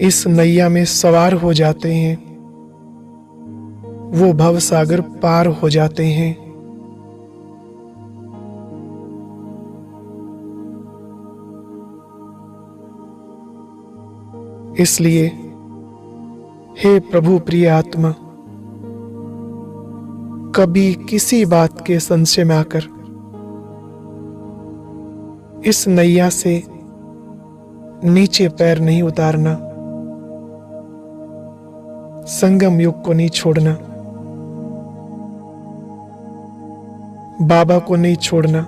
इस नैया में सवार हो जाते हैं, वो भवसागर पार हो जाते हैं। इसलिए हे प्रभु प्रिय आत्मा, कभी किसी बात के संशय में आकर इस नैया से नीचे पैर नहीं उतारना, संगम युग को नहीं छोड़ना, बाबा को नहीं छोड़ना।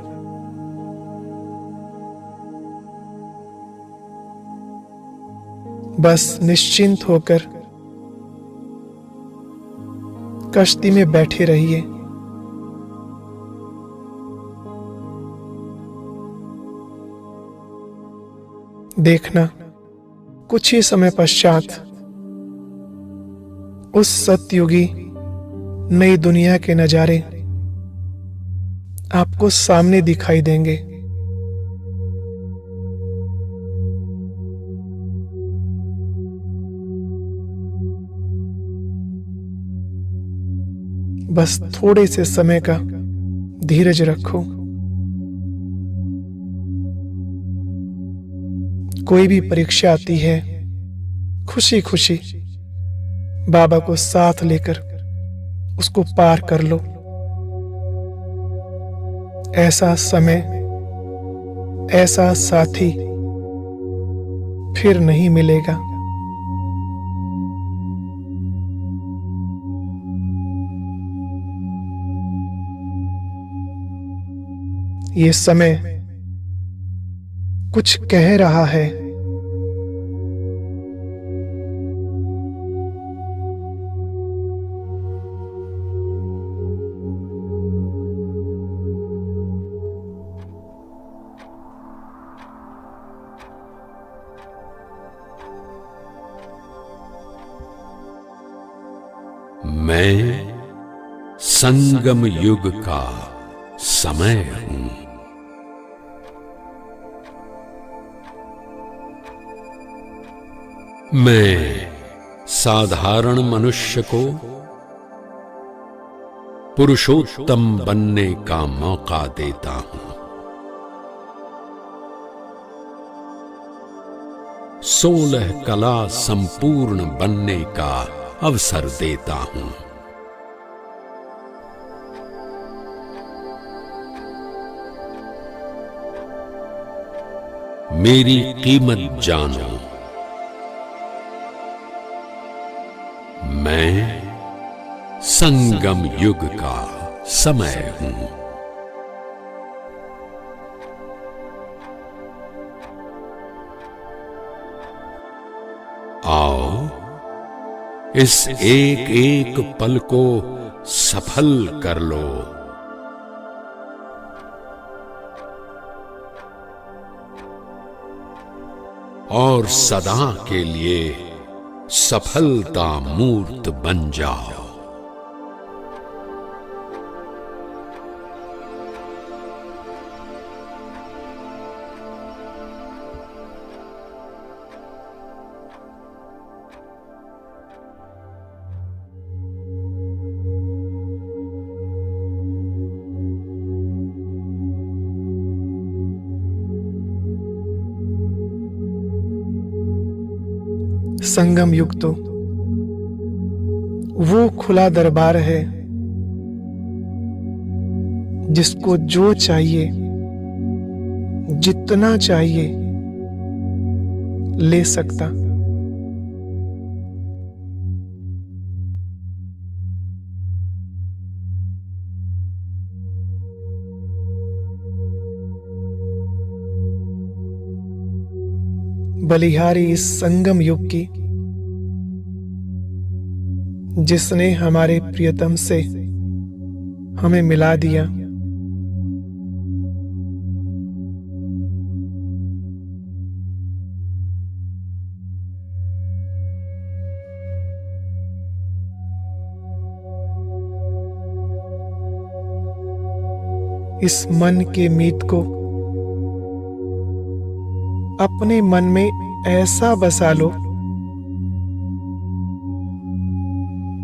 बस निश्चिंत होकर कश्ती में बैठे रहिए। देखना कुछ ही समय पश्चात उस सतयुगी नई दुनिया के नजारे आपको सामने दिखाई देंगे। बस थोड़े से समय का धीरज रखो। कोई भी परीक्षा आती है, खुशी खुशी बाबा को साथ लेकर उसको पार कर लो। ऐसा समय, ऐसा साथी फिर नहीं मिलेगा। ये समय कुछ कह रहा है। मैं संगम युग का समय हूं। मैं साधारण मनुष्य को पुरुषोत्तम बनने का मौका देता हूं। 16 कला संपूर्ण बनने का अवसर देता हूं। मेरी कीमत जानो। मैं संगम युग का समय हूं। आओ इस एक एक पल को सफल कर लो। और सदा के लिए सफलता मूर्त बन जाओ। संगम युग तो वो खुला दरबार है जिसको जो चाहिए, जितना चाहिए ले सकता। बलिहारी इस संगम युग की, जिसने हमारे प्रियतम से हमें मिला दिया। इस मन के मीत को अपने मन में ऐसा बसा लो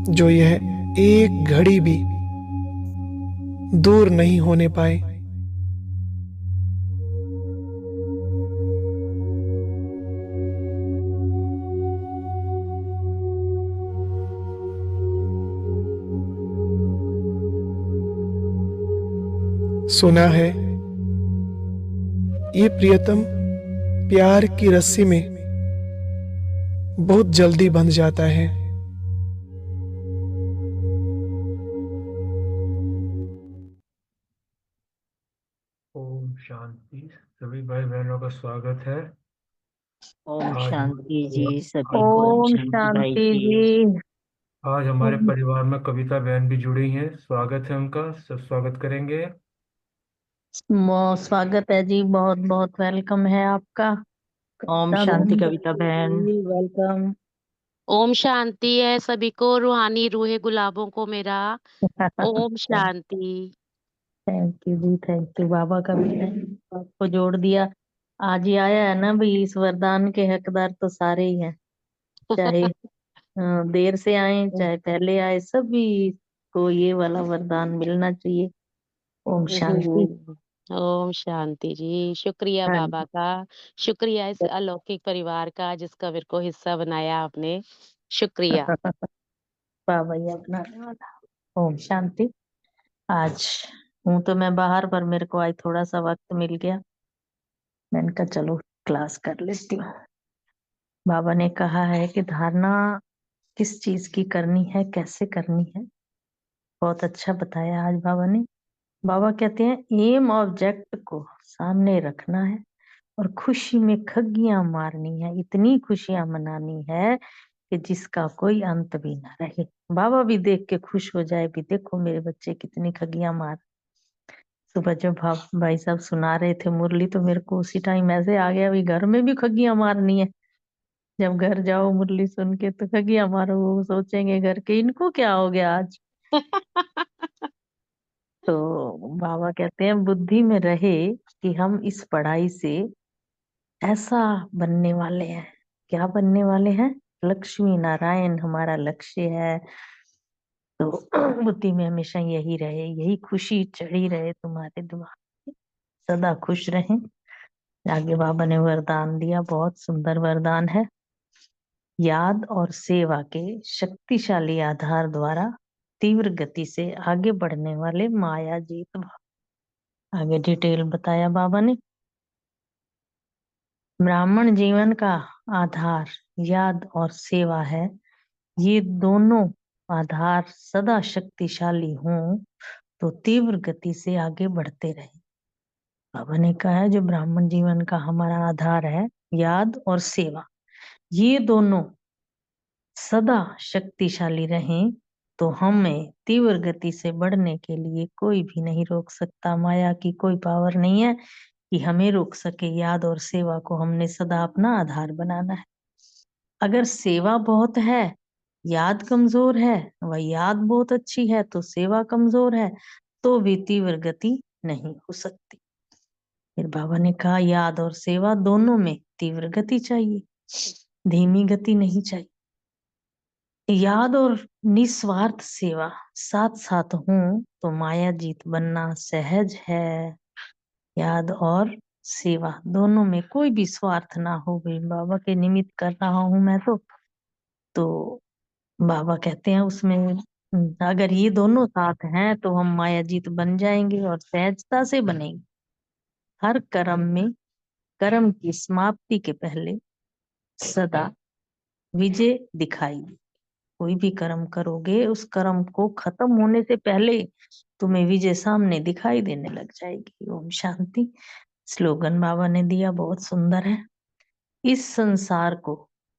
जो यह एक घड़ी भी दूर नहीं होने पाए। सुना है ये प्रियतम प्यार की रस्सी में बहुत जल्दी बंध जाता है। ओम शांति। सभी भाई बहनों का स्वागत है। ओम आज शांति जी, सभी को ओम शांति भाई शांति जी। जी। आज हमारे ओम परिवार में कविता बहन भी जुड़ी हैं। स्वागत है उनका, सब स्वागत करेंगे। स्वागत है जी, बहुत बहुत वेलकम है आपका। ओम कविता शांति बहन कविता बहन। वेलकम। ओम शांति है सभी को, रूहानी रूहे गुलाबों को मेरा ओम शांति। थैंक यू जी, थैंक यू। बाबा का भी आपको जोड़ दिया। आज ही आया है ना भाई, इस वरदान के हकदार तो सारे ही हैं, चाहे देर से आए चाहे पहले आए, सभी को ये वाला वरदान मिलना चाहिए। ओम शांति। ओम शांति जी। शुक्रिया हाँ बाबा का, शुक्रिया इस अलौकिक परिवार का जिसका मेरे को हिस्सा बनाया आपने। शुक्रिया। बाबा ये अपनाने वाला। ओम शांति। आज हूँ तो मैं बाहर, पर मेरे को आज थोड़ा सा वक्त मिल गया, मैंने कहा चलो क्लास कर लेती हूँ। बाबा ने कहा है कि धारणा किस चीज की करनी है, कैसे करनी है, बहुत अच्छा बताया आज बाबा ने। बाबा कहते हैं एम ऑब्जेक्ट को सामने रखना है और खुशी में खग्गियां मारनी है, इतनी खुशियां मनानी है कि जिसका कोई अंत भी ना रहे। बाबा भी देख के खुश हो जाए, भी देखो मेरे बच्चे कितनी खग्गियां मार। सुबह जब भाई साहब सुना रहे थे मुरली, तो मेरे को उसी टाइम ऐसे आ गया, भी घर में भी खग्गियां मारनी है। जब घर जाओ मुरली सुन के तो खग्गियां मारो, वो सोचेंगे घर के इनको क्या हो गया आज। तो बाबा कहते हैं बुद्धि में रहे कि हम इस पढ़ाई से ऐसा बनने वाले हैं। क्या बनने वाले हैं? लक्ष्मी नारायण हमारा लक्ष्य है। तो बुद्धि में हमेशा यही रहे, यही खुशी चढ़ी रहे तुम्हारे दिमाग में, सदा खुश रहें। आगे बाबा ने वरदान दिया, बहुत सुंदर वरदान है। याद और सेवा के शक्तिशाली आधार द्वारा तीव्र गति से आगे बढ़ने वाले माया जीत भाव। आगे डिटेल बताया बाबा ने। ब्राह्मण जीवन का आधार याद और सेवा है। ये दोनों आधार सदा शक्तिशाली हों तो तीव्र गति से आगे बढ़ते रहे। बाबा ने कहा है जो ब्राह्मण जीवन का हमारा आधार है याद और सेवा, ये दोनों सदा शक्तिशाली रहें तो हमें तीव्र गति से बढ़ने के लिए कोई भी नहीं रोक सकता। माया की कोई पावर नहीं है कि हमें रोक सके। याद और सेवा को हमने सदा अपना आधार बनाना है। अगर सेवा बहुत है, याद कमजोर है, वह याद बहुत अच्छी है तो सेवा कमजोर है, तो भी तीव्र गति नहीं हो सकती। फिर बाबा ने कहा याद और सेवा दोनों में तीव्र गति चाहिए, धीमी गति नहीं चाहिए। याद और निस्वार्थ सेवा साथ साथ हों तो माया जीत बनना सहज है। याद और सेवा दोनों में कोई भी स्वार्थ ना हो, भाई बाबा के निमित्त कर रहा हूं मैं तो बाबा कहते हैं उसमें अगर ये दोनों साथ हैं तो हम माया जीत बन जाएंगे और सहजता से बनेंगे। हर कर्म में कर्म की समाप्ति के पहले सदा विजय दिखाई दे। कोई भी कर्म करोगे उस कर्म को खत्म होने से पहले तुम्हें विजय सामने दिखाई देने लग जाएगी। ओम शांति। स्लोगन बाबा ने दिया, बहुत सुंदर है। इस संसार को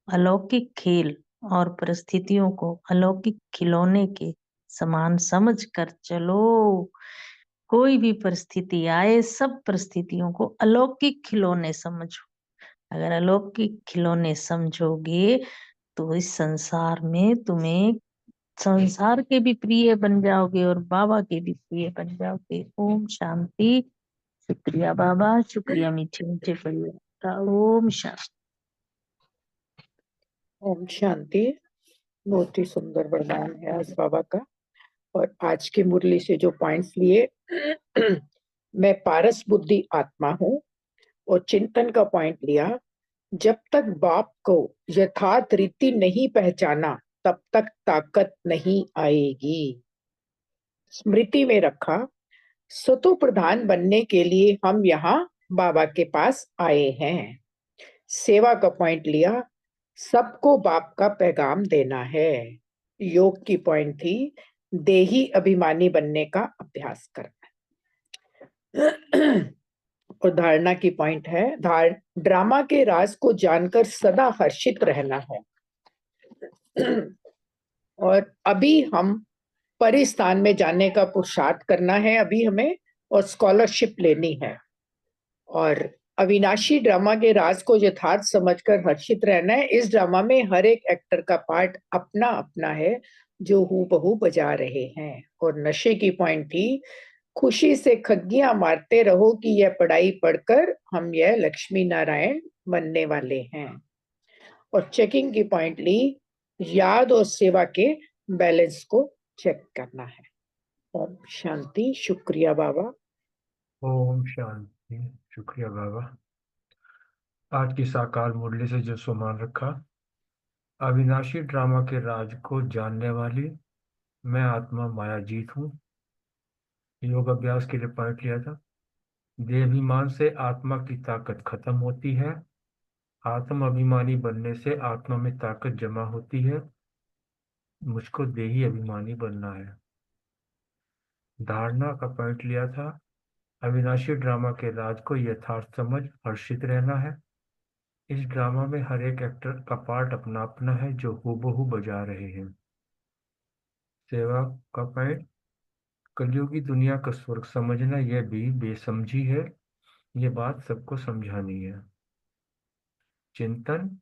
अलौकिक खेल और परिस्थितियों को अलौकिक खिलौने के समान समझ कर चलो। कोई भी परिस्थिति आए, सब परिस्थितियों को अलौकिक खिलौने समझो। अगर अलौकिक खिलौने समझोगे तो इस संसार में तुम्हें संसार के भी प्रिय बन जाओगे और बाबा के भी प्रिय बन जाओगे। ओम शांति। शुक्रिया बाबा, शुक्रिया मीठे मीठे परिवार का। ओम शांति। ओम शांति। बहुत ही सुंदर वरदान है आज बाबा का। और आज की मुरली से जो पॉइंट्स लिए मैं पारस बुद्धि आत्मा हूँ, और चिंतन का पॉइंट लिया, जब तक बाप को यथार्थ रीति नहीं पहचाना तब तक ताकत नहीं आएगी। स्मृति में रखा, सतो प्रधान बनने के लिए हम यहाँ बाबा के पास आए हैं। सेवा का पॉइंट लिया, सबको बाप का पैगाम देना है। योग की पॉइंट थी, देही अभिमानी बनने का अभ्यास करना। और धारणा की पॉइंट है, ड्रामा के राज को जानकर सदा हर्षित रहना है। और अभी हम परिस्थान में जाने का पुरुषार्थ करना है अभी हमें, और स्कॉलरशिप लेनी है। और अविनाशी ड्रामा के राज को यथार्थ समझकर हर्षित रहना है। इस ड्रामा में हर एक एक्टर का पार्ट अपना अपना है जो हूबहू बजा रहे हैं। और नशे की पॉइंट थी, खुशी से खग्गियां मारते रहो कि यह पढ़ाई पढ़कर हम यह लक्ष्मी नारायण बनने वाले हैं। और चेकिंग की पॉइंट ली, याद और सेवा के बैलेंस को चेक करना है। ओम शांति। शुक्रिया बाबा। ओम शांति। शुक्रिया बाबा। आज की साकार मुरली से जो सम्मान रखा, अविनाशी ड्रामा के राज को जानने वाली मैं आत्मा माया जीत हूँ। योग अभ्यास के लिए पॉइंट लिया था, देहाभिमान से आत्मा की ताकत खत्म होती है, आत्म अभिमानी बनने से आत्मा में ताकत जमा होती है। मुझको देही अभिमानी बनना है। धारणा का पॉइंट लिया था, अविनाशी ड्रामा के राज को यथार्थ समझ हर्षित रहना है। इस ड्रामा में हर एक एक्टर का पार्ट अपना अपना है जो हूबहू बजा रहे हैं। सेवा का पॉइंट, कलयुगी दुनिया का स्वर्ग समझना यह भी बेसमझी है, ये बात सबको समझानी है। चिंतन,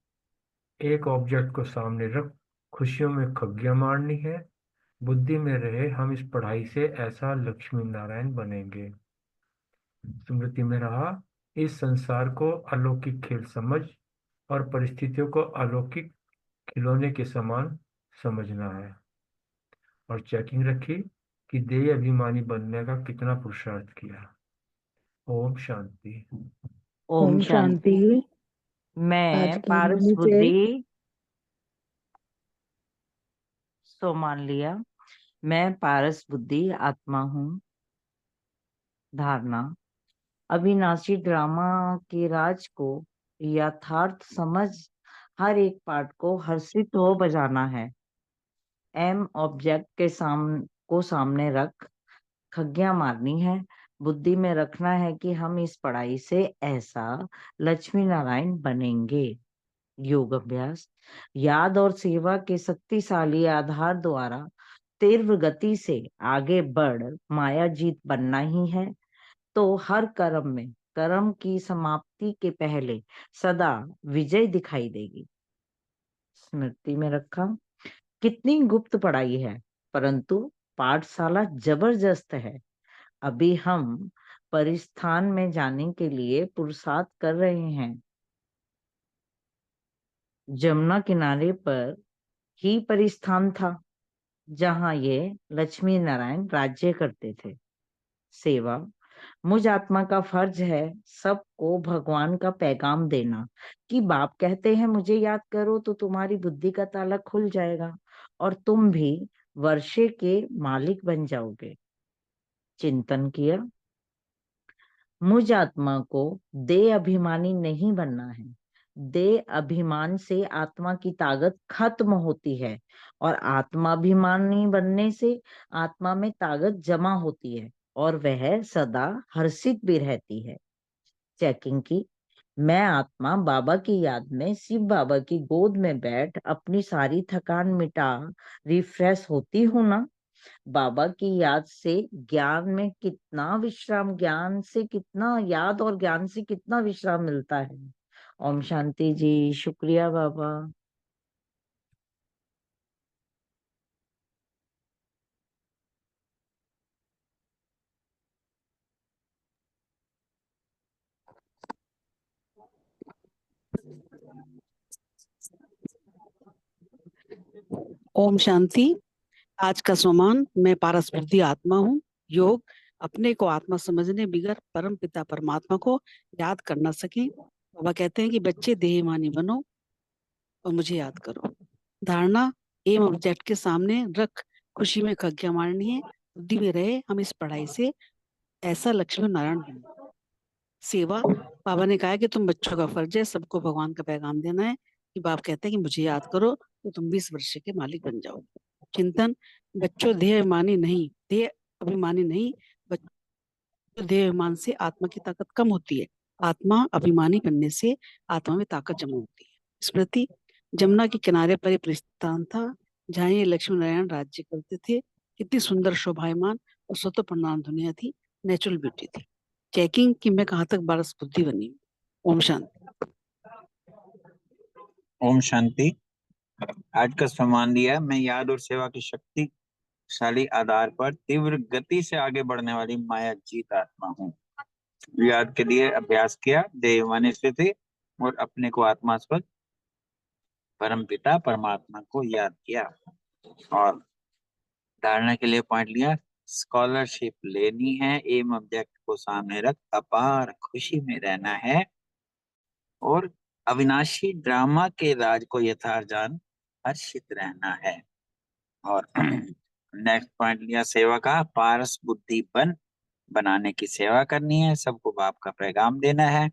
एक ऑब्जेक्ट को सामने रख खुशियों में खग्गियां मारनी है, बुद्धि में रहे हम इस पढ़ाई से ऐसा लक्ष्मी नारायण बनेंगे। स्मृति में रहा, इस संसार को अलौकिक खेल समझ और परिस्थितियों को अलौकिक खिलौने के समान समझना है। और चेकिंग रखी कि देह अभिमानी बनने का कितना पुरुषार्थ किया। ओम शांति। ओम शांति। मैं पारस बुद्धि सो मान लिया, मैं पारस बुद्धि आत्मा हूँ। धारणा, अविनाशी ड्रामा के राज को यथार्थ समझ हर एक पार्ट को हर्षित हो बजाना है। एम ऑब्जेक्ट के सामने रख खग्गियां मारनी है, बुद्धि में रखना है कि हम इस पढ़ाई से ऐसा लक्ष्मी नारायण बनेंगे। योग अभ्यास, याद और सेवा के शक्तिशाली आधार द्वारा तीव्र गति से आगे बढ़ माया जीत बनना ही है। तो हर कर्म में कर्म की समाप्ति के पहले सदा विजय दिखाई देगी। स्मृति में रखा, कितनी गुप्त पढ़ाई है परंतु पाठशाला जबरदस्त है। अभी हम परिस्थान में जाने के लिए पुरुषार्थ कर रहे हैं। जमुना किनारे पर ही परिस्थान था जहां ये लक्ष्मी नारायण राज्य करते थे। सेवा, मुझ आत्मा का फर्ज है सबको भगवान का पैगाम देना कि बाप कहते हैं मुझे याद करो तो तुम्हारी बुद्धि का ताला खुल जाएगा और तुम भी वर्षे के मालिक बन जाओगे। चिंतन किया, मुझ आत्मा को देह अभिमानी नहीं बनना है। देह अभिमान से आत्मा की ताकत खत्म होती है और आत्माभिमानी बनने से आत्मा में ताकत जमा होती है और वह सदा हर्षित भी रहती है। चेकिंग की, मैं आत्मा बाबा की याद में शिव बाबा की गोद में बैठ अपनी सारी थकान मिटा रिफ्रेश होती हूँ ना। बाबा की याद से ज्ञान में कितना विश्राम, ज्ञान से कितना याद और ज्ञान से कितना विश्राम मिलता है। ओम शांति जी। शुक्रिया बाबा। ओम शांति। आज का सम्मान, मैं पारस बुद्धि आत्मा हूँ। योग अपने को आत्मा समझने बिगर परम पिता परमात्मा को याद कर ना सके। बाबा कहते हैं कि बच्चे देहमानी बनो और मुझे याद करो। धारणा एम ऑब्जेक्ट के सामने रख खुशी में खग्या मारनी है। बुद्धि में रहे हम इस पढ़ाई से ऐसा लक्ष्मी नारायण बनो। सेवा, बाबा ने कहा कि तुम बच्चों का फर्ज है सबको भगवान का पैगाम देना है। कि बाप कहते हैं कि मुझे याद करो तो तुम 20 वर्ष के मालिक बन जाओ। चिंतन, बच्चों देह अभिमानी नहीं, बच्चों देह अभिमान से आत्मा की ताकत कम होती है। आत्मा अभिमानी बनने से आत्मा में ताकत जमा होती है। स्मृति, जमुना के किनारे पर एक स्थान था जहाँ ये लक्ष्मी नारायण राज्य करते थे। कितनी सुंदर शोभायमान और स्वतः प्रणाम दुनिया थी, नेचुरल ब्यूटी थी। चेकिंग कि मैं कहाँ तक बारस बुद्धि बनी हूँ। ओम शांति। ओम शांति। आज का सम्मान दिया, मैं याद और सेवा की शक्तिशाली आधार पर तीव्र गति से आगे बढ़ने वाली माया जीत आत्मा हूँ। याद के लिए अभ्यास किया, देहवानी स्थिति और अपने को आत्मा स्वस्थ परम पिता परमात्मा को याद किया। और धारणा के लिए पॉइंट लिया, स्कॉलरशिप लेनी है, एम ऑब्जेक्ट को सामने रख अपार खुशी में रहना है और अविनाशी ड्रामा के राज को यथार्थ जान हर्षित रहना है। और नेक्स्ट पॉइंट लिया, सेवा का पारस बुद्धि बनाने की सेवा करनी है, सबको बाप का पैगाम देना है।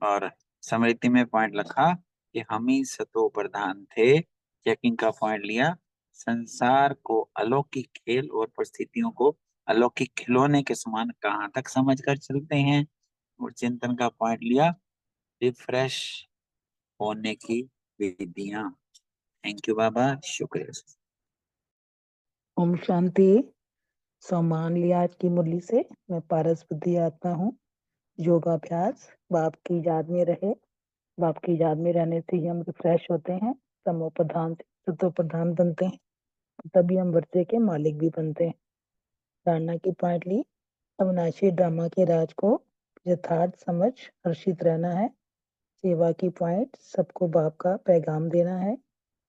और स्मृति में पॉइंट लिखा कि हम ही सतो प्रधान थे। चेकिंग का पॉइंट लिया, संसार को अलौकिक खेल और परिस्थितियों को अलौकिक खिलौने के समान कहाँ तक समझ कर चलते हैं। और चिंतन का पॉइंट लिया, रिफ्रेश होने की विधियां। थैंक यू बाबा, शुक्रिया। ओम शांति। सम्मान लिया आज की मुरली से। मैं पारस बुद्धि आत्मा हूँ। योगाभ्यास बाप की याद में रहे। बाप की याद में रहने से ही हम रिफ्रेश होते हैं, तमो प्रधान से सतो प्रधान बनते हैं, तभी हम वर्षे के मालिक भी बनते हैं। धारणा की पॉइंट ली, अविनाशी ड्रामा के राज को यथार्थ समझ हर्षित रहना है। सेवा की पॉइंट, सबको बाप का पैगाम देना है।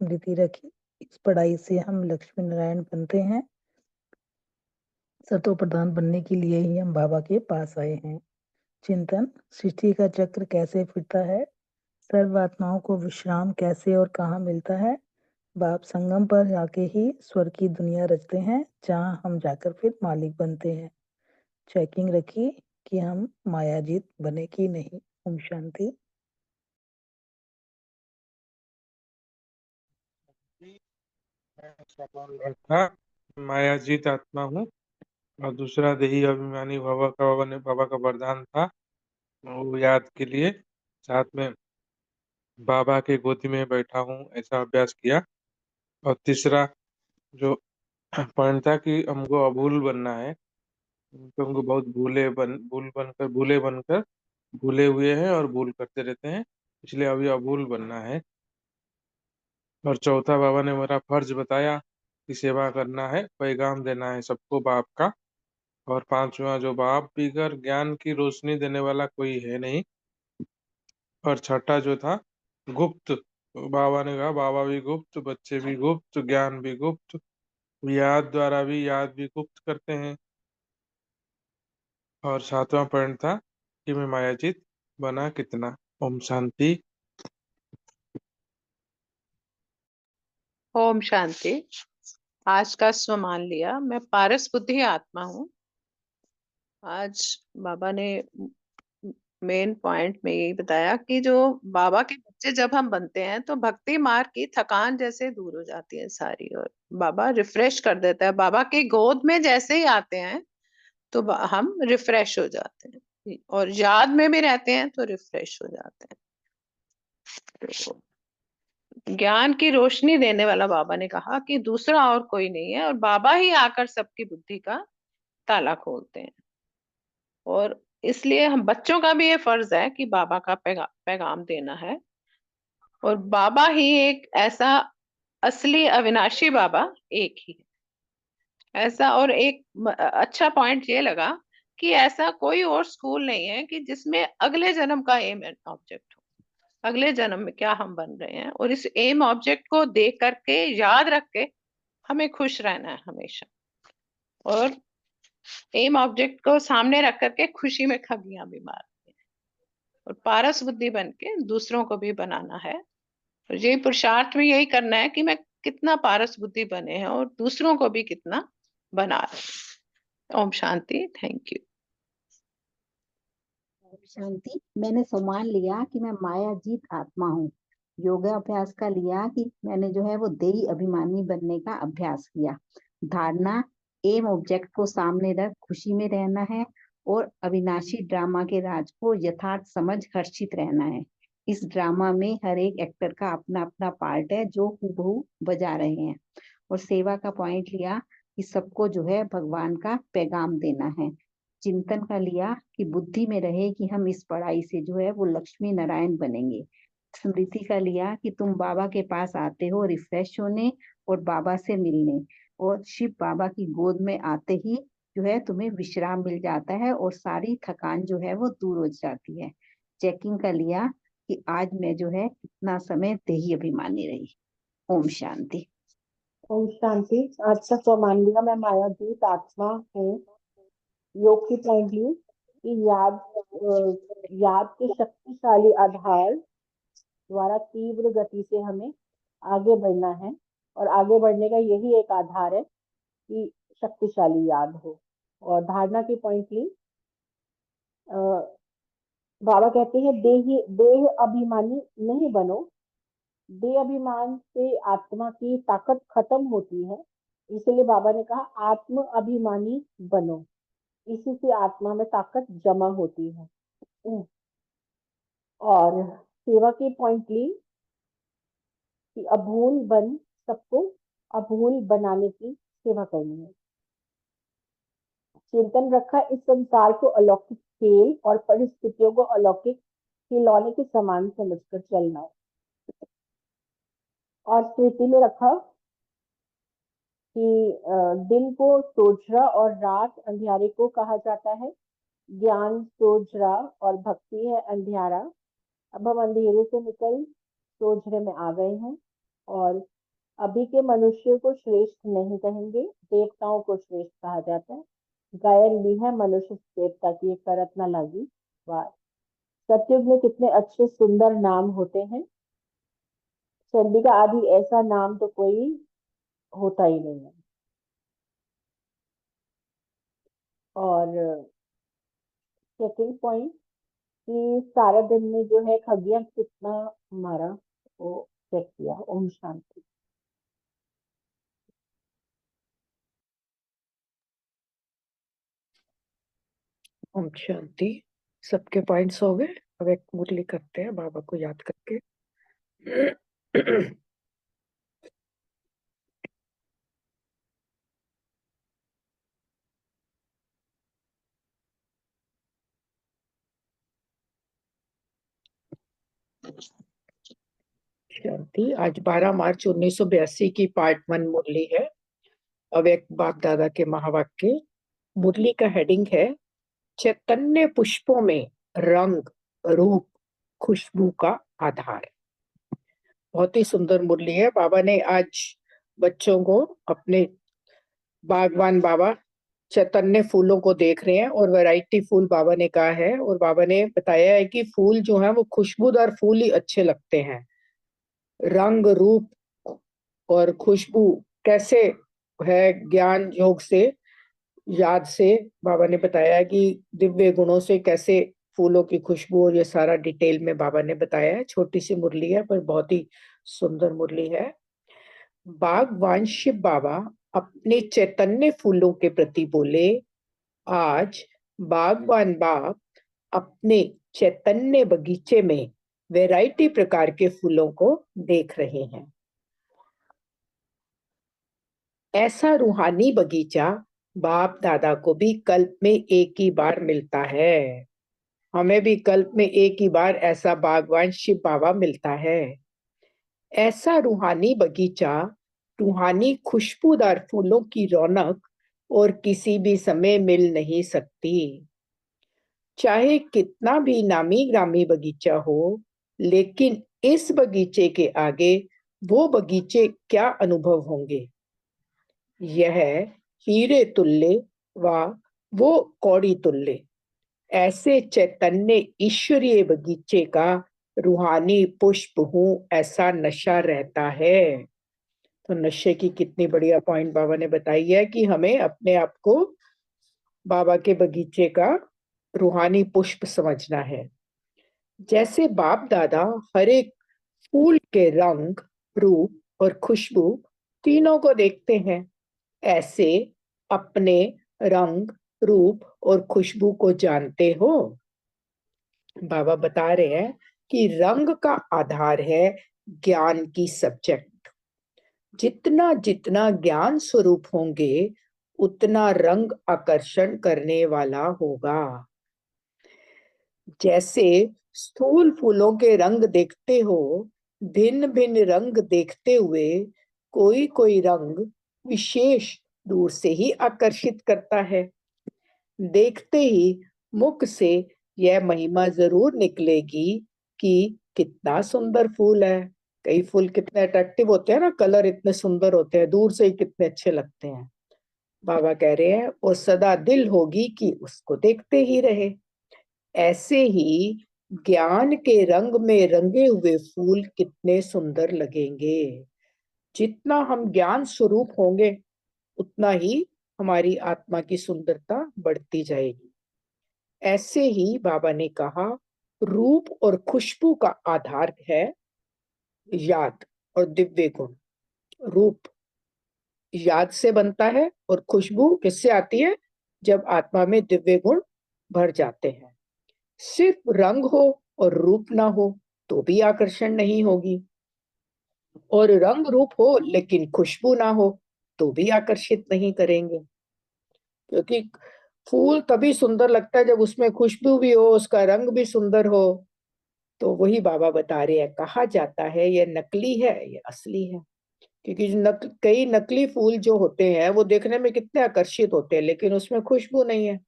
स्मृति रखी, इस पढ़ाई से हम लक्ष्मी नारायण बनते हैं। सतो प्रधान बनने के लिए ही हम बाबा के पास आए हैं। चिंतन, सृष्टि का चक्र कैसे फिरता है, सर्व आत्माओं को विश्राम कैसे और कहाँ मिलता है। बाप संगम पर जाके ही स्वर्ग की दुनिया रचते हैं, जहाँ हम जाकर फिर मालिक बनते हैं। चेकिंग रखी कि हम मायाजीत बने कि नहीं। ओम शांति। था मायाजीत आत्मा हूँ और दूसरा देही अभिमानी बाबा का वरदान था, वो याद के लिए साथ में बाबा के गोदी में बैठा हूँ ऐसा अभ्यास किया। और तीसरा जो पॉइंट था कि हमको अभूल बनना है, क्योंकि हमको बहुत भूले बनकर भूले हुए हैं और भूल करते रहते हैं, इसलिए अभी अभूल बनना है। और चौथा, बाबा ने मेरा फर्ज बताया कि सेवा करना है, पैगाम देना है सबको बाप का। और पांचवा, जो बाप बिगर ज्ञान की रोशनी देने वाला कोई है नहीं। और छठा जो था गुप्त, बाबा ने कहा बाबा भी गुप्त, बच्चे भी गुप्त, ज्ञान भी गुप्त, याद द्वारा भी याद भी गुप्त करते हैं। और सातवां पॉइंट था कि मैं मायाजीत बना कितना। ओम शांति। ओम शांति। आज का स्वमान लिया, मैं पारस बुद्धि आत्मा हूँ। आज बाबा ने मेन पॉइंट में यही बताया कि जो बाबा के बच्चे जब हम बनते हैं तो भक्ति मार्ग की थकान जैसे दूर हो जाती है सारी, और बाबा रिफ्रेश कर देता है। बाबा की गोद में जैसे ही आते हैं तो हम रिफ्रेश हो जाते हैं, और याद में भी रहते हैं तो रिफ्रेश हो जाते हैं। तो ज्ञान की रोशनी देने वाला बाबा ने कहा कि दूसरा और कोई नहीं है, और बाबा ही आकर सबकी बुद्धि का ताला खोलते हैं। और इसलिए हम बच्चों का भी ये फर्ज है कि बाबा का पैगाम देना है। और बाबा ही एक ऐसा असली अविनाशी बाबा एक ही है ऐसा। और एक अच्छा पॉइंट ये लगा कि ऐसा कोई और स्कूल नहीं है कि जिसमें अगले जन्म का एम एंड ऑब्जेक्ट हो। अगले जन्म में क्या हम बन रहे हैं, और इस एम ऑब्जेक्ट को देख करके याद रख के हमें खुश रहना है हमेशा, और एम ऑब्जेक्ट को सामने रख करके खुशी में खबियां भी मारनी है, और पारस बुद्धि बन के दूसरों को भी बनाना है। और यही पुरुषार्थ में यही करना है कि मैं कितना पारस बुद्धि बने हैं और दूसरों को भी कितना बना रहे हैं। ओम शांति। Thank you. शांति। मैंने सम्मान लिया कि मैं मायाजीत आत्मा हूँ। योगाभ्यास का लिया कि मैंने जो है वो देही अभिमानी बनने का अभ्यास किया। धारणा एम ऑब्जेक्ट को सामने रख खुशी में रहना है, और अविनाशी ड्रामा के राज को यथार्थ समझ हर्षित रहना है। इस ड्रामा में हर एक एक्टर का अपना अपना पार्ट है जो हूबहू बजा रहे हैं। और सेवा का पॉइंट लिया कि सबको जो है भगवान का पैगाम देना है। चिंतन का लिया कि बुद्धि में रहे कि हम इस पढ़ाई से जो है वो लक्ष्मी नारायण बनेंगे। स्मृति का लिया कि तुम बाबा के पास आते हो रिफ्रेश होने और बाबा से मिलने, और शिव बाबा की गोद में आते ही जो है तुम्हें विश्राम मिल जाता है और सारी थकान जो है वो दूर हो जाती है। चेकिंग का लिया कि आज मैं जो है कितना समय देही अभिमानी रही। ओम शांति। ओम शांति। आज का सम्मान लिया मैं मायाजीत आत्मा हूँ। योग की पॉइंट ली कि याद के शक्तिशाली आधार द्वारा तीव्र गति से हमें आगे बढ़ना है, और आगे बढ़ने का यही एक आधार है कि शक्तिशाली याद हो। और धारणा की पॉइंट ली, बाबा कहते हैं देह अभिमानी नहीं बनो। देह अभिमान से आत्मा की ताकत खत्म होती है, इसलिए बाबा ने कहा आत्म अभिमानी बनो, इसी से आत्मा में ताकत जमा होती है। और सेवा की पॉइंट ली कि अभूल बन सबको अभूल बनाने की सेवा करनी है। चिंतन रखा इस संसार को अलौकिक खेल और परिस्थितियों को अलौकिक खिलौने के समान समझकर चलना है। और स्मृति में रखा कि दिन को सोजरा और रात अंधियारे को कहा जाता है। ज्ञान सोजरा और भक्ति है अंधियारा। अब हम अंधेरे से निकल सोजरे में आ गए हैं, और अभी के मनुष्य को श्रेष्ठ नहीं कहेंगे, देवताओं को श्रेष्ठ कहा जाता है। गायन भी है मनुष्य देवता की एक करत न लगी बात। सतयुग में कितने अच्छे सुंदर नाम होते हैं। चंडिका आदि ऐसा नाम तो कोई होता ही नहीं है। और सेकंड पॉइंट कि सारा दिन में जो है खगियां कितना हमारा वो चेक किया। ओम शांति। ओम शांति। सबके पॉइंट्स हो गए। अब एक मुरली करते हैं बाबा को याद करके। शांति। आज 12 मार्च 1982 की पार्ट 1 मुरली है। अब एक बाप दादा के महावाक्य। मुरली का हेडिंग है चैतन्य पुष्पों में रंग रूप खुशबू का आधार। बहुत ही सुंदर मुरली है। बाबा ने आज बच्चों को अपने बागवान बाबा चैतन्य फूलों को देख रहे हैं, और वैरायटी फूल बाबा ने कहा है, और बाबा ने बताया है कि फूल जो है वो खुशबूदार फूल ही अच्छे लगते हैं। रंग रूप और खुशबू कैसे है, ज्ञान योग से याद से बाबा ने बताया कि दिव्य गुणों से कैसे फूलों की खुशबू, और ये सारा डिटेल में बाबा ने बताया है। छोटी सी मुरली है पर बहुत ही सुंदर मुरली है। बागवान शिव बाबा अपने चैतन्य फूलों के प्रति बोले, आज बागवान बाप अपने चैतन्य बगीचे में वैरायटी प्रकार के फूलों को देख रहे हैं। ऐसा रूहानी बगीचा बाप दादा को भी कल्प में एक ही बार मिलता है। हमें भी कल्प में एक ही बार ऐसा बागवान शिव बाबा मिलता है। ऐसा रूहानी बगीचा रूहानी खुशबूदार फूलों की रौनक और किसी भी समय मिल नहीं सकती। चाहे कितना भी नामी ग्रामी बगीचा हो, लेकिन इस बगीचे के आगे वो बगीचे क्या अनुभव होंगे? यह हीरे तुल्य व वो कौड़ी तुल्य, ऐसे चैतन्य ईश्वरीय बगीचे का रूहानी पुष्प हूँ, ऐसा नशा रहता है। तो नशे की कितनी बढ़िया पॉइंट बाबा ने बताई है कि हमें अपने आप को बाबा के बगीचे का रूहानी पुष्प समझना है। जैसे बाप दादा हर एक फूल के रंग, रूप और खुशबू तीनों को देखते हैं, ऐसे अपने रंग, रूप और खुशबू को जानते हो। बाबा बता रहे हैं कि रंग का आधार है ज्ञान की सब्जेक्ट। जितना जितना ज्ञान स्वरूप होंगे उतना रंग आकर्षण करने वाला होगा। जैसे स्थूल फूलों के रंग देखते हो, भिन्न भिन्न रंग देखते हुए कोई कोई रंग विशेष दूर से ही आकर्षित करता है। देखते ही मुख से यह महिमा जरूर निकलेगी कि कितना सुंदर फूल है। कई फूल कितने अट्रैक्टिव होते हैं ना, कलर इतने सुंदर होते हैं, दूर से ही कितने अच्छे लगते हैं। बाबा कह रहे हैं वो सदा दिल होगी कि उसको देखते ही रहे। ऐसे ही ज्ञान के रंग में रंगे हुए फूल कितने सुंदर लगेंगे। जितना हम ज्ञान स्वरूप होंगे उतना ही हमारी आत्मा की सुंदरता बढ़ती जाएगी। ऐसे ही बाबा ने कहा रूप और खुशबू का आधार है याद और दिव्य गुण। रूप याद से बनता है और खुशबू किससे आती है? जब आत्मा में दिव्य गुण भर जाते हैं। सिर्फ रंग हो और रूप ना हो तो भी आकर्षण नहीं होगी, और रंग रूप हो लेकिन खुशबू ना हो तो भी आकर्षित नहीं करेंगे। क्योंकि फूल तभी सुंदर लगता है जब उसमें खुशबू भी हो, उसका रंग भी सुंदर हो। तो वही बाबा बता रहे हैं, कहा जाता है ये नकली है ये असली है। क्योंकि कई नकली फूल जो होते हैं वो देखने में कितने आकर्षित होते हैं लेकिन उसमें खुशबू नहीं है।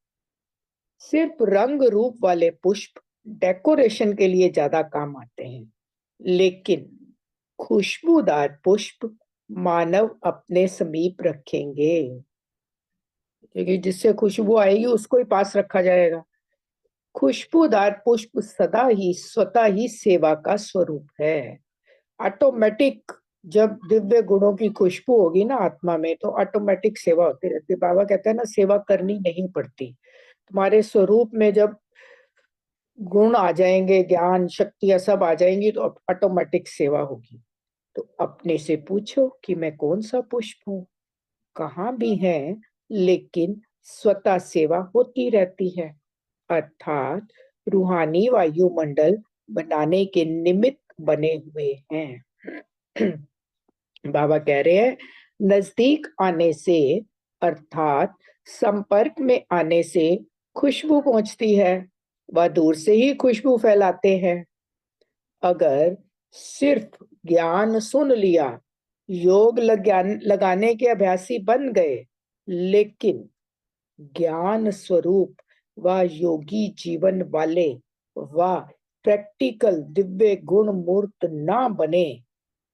सिर्फ रंग रूप वाले पुष्प डेकोरेशन के लिए ज्यादा काम आते हैं, लेकिन खुशबूदार पुष्प मानव अपने समीप रखेंगे, क्योंकि जिससे खुशबू आएगी उसको ही पास रखा जाएगा। खुशबूदार पुष्प सदा ही स्वतः ही सेवा का स्वरूप है। ऑटोमेटिक जब दिव्य गुणों की खुशबू होगी ना आत्मा में तो ऑटोमेटिक सेवा होती रहती है। बाबा कहते हैं ना, सेवा करनी नहीं पड़ती। तुम्हारे स्वरूप में जब गुण आ जाएंगे, ज्ञान शक्तियां सब आ जाएंगी तो ऑटोमेटिक सेवा होगी। तो अपने से पूछो कि मैं कौन सा पुष्प हूँ, कहाँ भी है लेकिन स्वतः सेवा होती रहती है। अर्थात रूहानी वायुमंडल बनाने के निमित्त बने हुए हैं। बाबा कह रहे हैं नजदीक आने से अर्थात संपर्क में आने से खुशबू पहुंचती है, वह दूर से ही खुशबू फैलाते हैं। अगर सिर्फ ज्ञान सुन लिया, योग लगाने के अभ्यासी बन गए, लेकिन ज्ञान स्वरूप व योगी जीवन वाले व प्रैक्टिकल दिव्य गुण मूर्त ना बने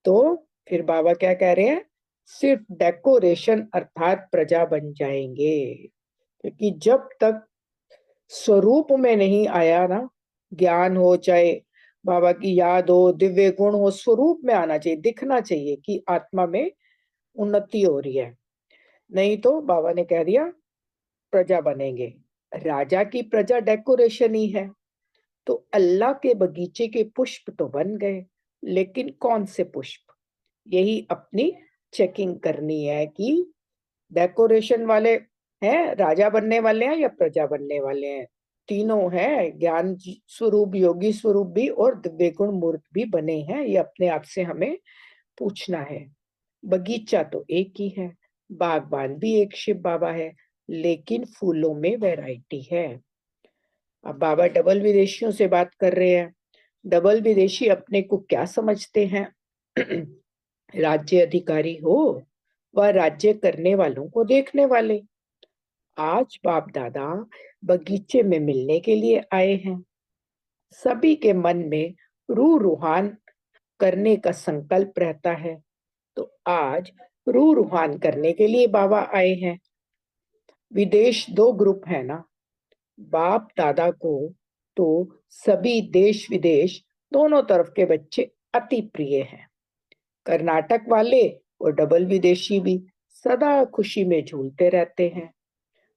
तो फिर बाबा क्या कह रहे हैं? सिर्फ डेकोरेशन अर्थात प्रजा बन जाएंगे। क्योंकि जब तक स्वरूप में नहीं आया ना, ज्ञान हो चाहे बाबा की याद हो, दिव्य गुण हो, स्वरूप में आना चाहिए, दिखना चाहिए कि आत्मा में उन्नति हो रही है। नहीं तो बाबा ने कह दिया प्रजा बनेंगे। राजा की प्रजा डेकोरेशन ही है। तो अल्लाह के बगीचे के पुष्प तो बन गए, लेकिन कौन से पुष्प? यही अपनी चेकिंग करनी है कि डेकोरेशन वाले हैं, राजा बनने वाले हैं या प्रजा बनने वाले हैं। तीनों हैं, ज्ञान स्वरूप, योगी स्वरूप भी और दिव्य गुण मूर्त भी बने हैं। ये अपने आप से हमें पूछना है। बगीचा तो एक ही है, बागबान भी एक शिव बाबा है, लेकिन फूलों में वैरायटी है। अब बाबा डबल विदेशियों से बात कर रहे हैं। डबल विदेशी अपने को क्या समझते हैं? राज्य अधिकारी हो व राज्य करने वालों को देखने वाले। आज बाप दादा बगीचे में मिलने के लिए आए हैं। सभी के मन में रूह रूहान करने का संकल्प रहता है। तो आज रूह रूहान करने के लिए बाबा आए हैं। विदेश 2 ग्रुप है ना, बाप दादा को तो सभी देश विदेश दोनों तरफ के बच्चे अति प्रिय हैं। कर्नाटक वाले और डबल विदेशी भी सदा खुशी में झूलते रहते हैं।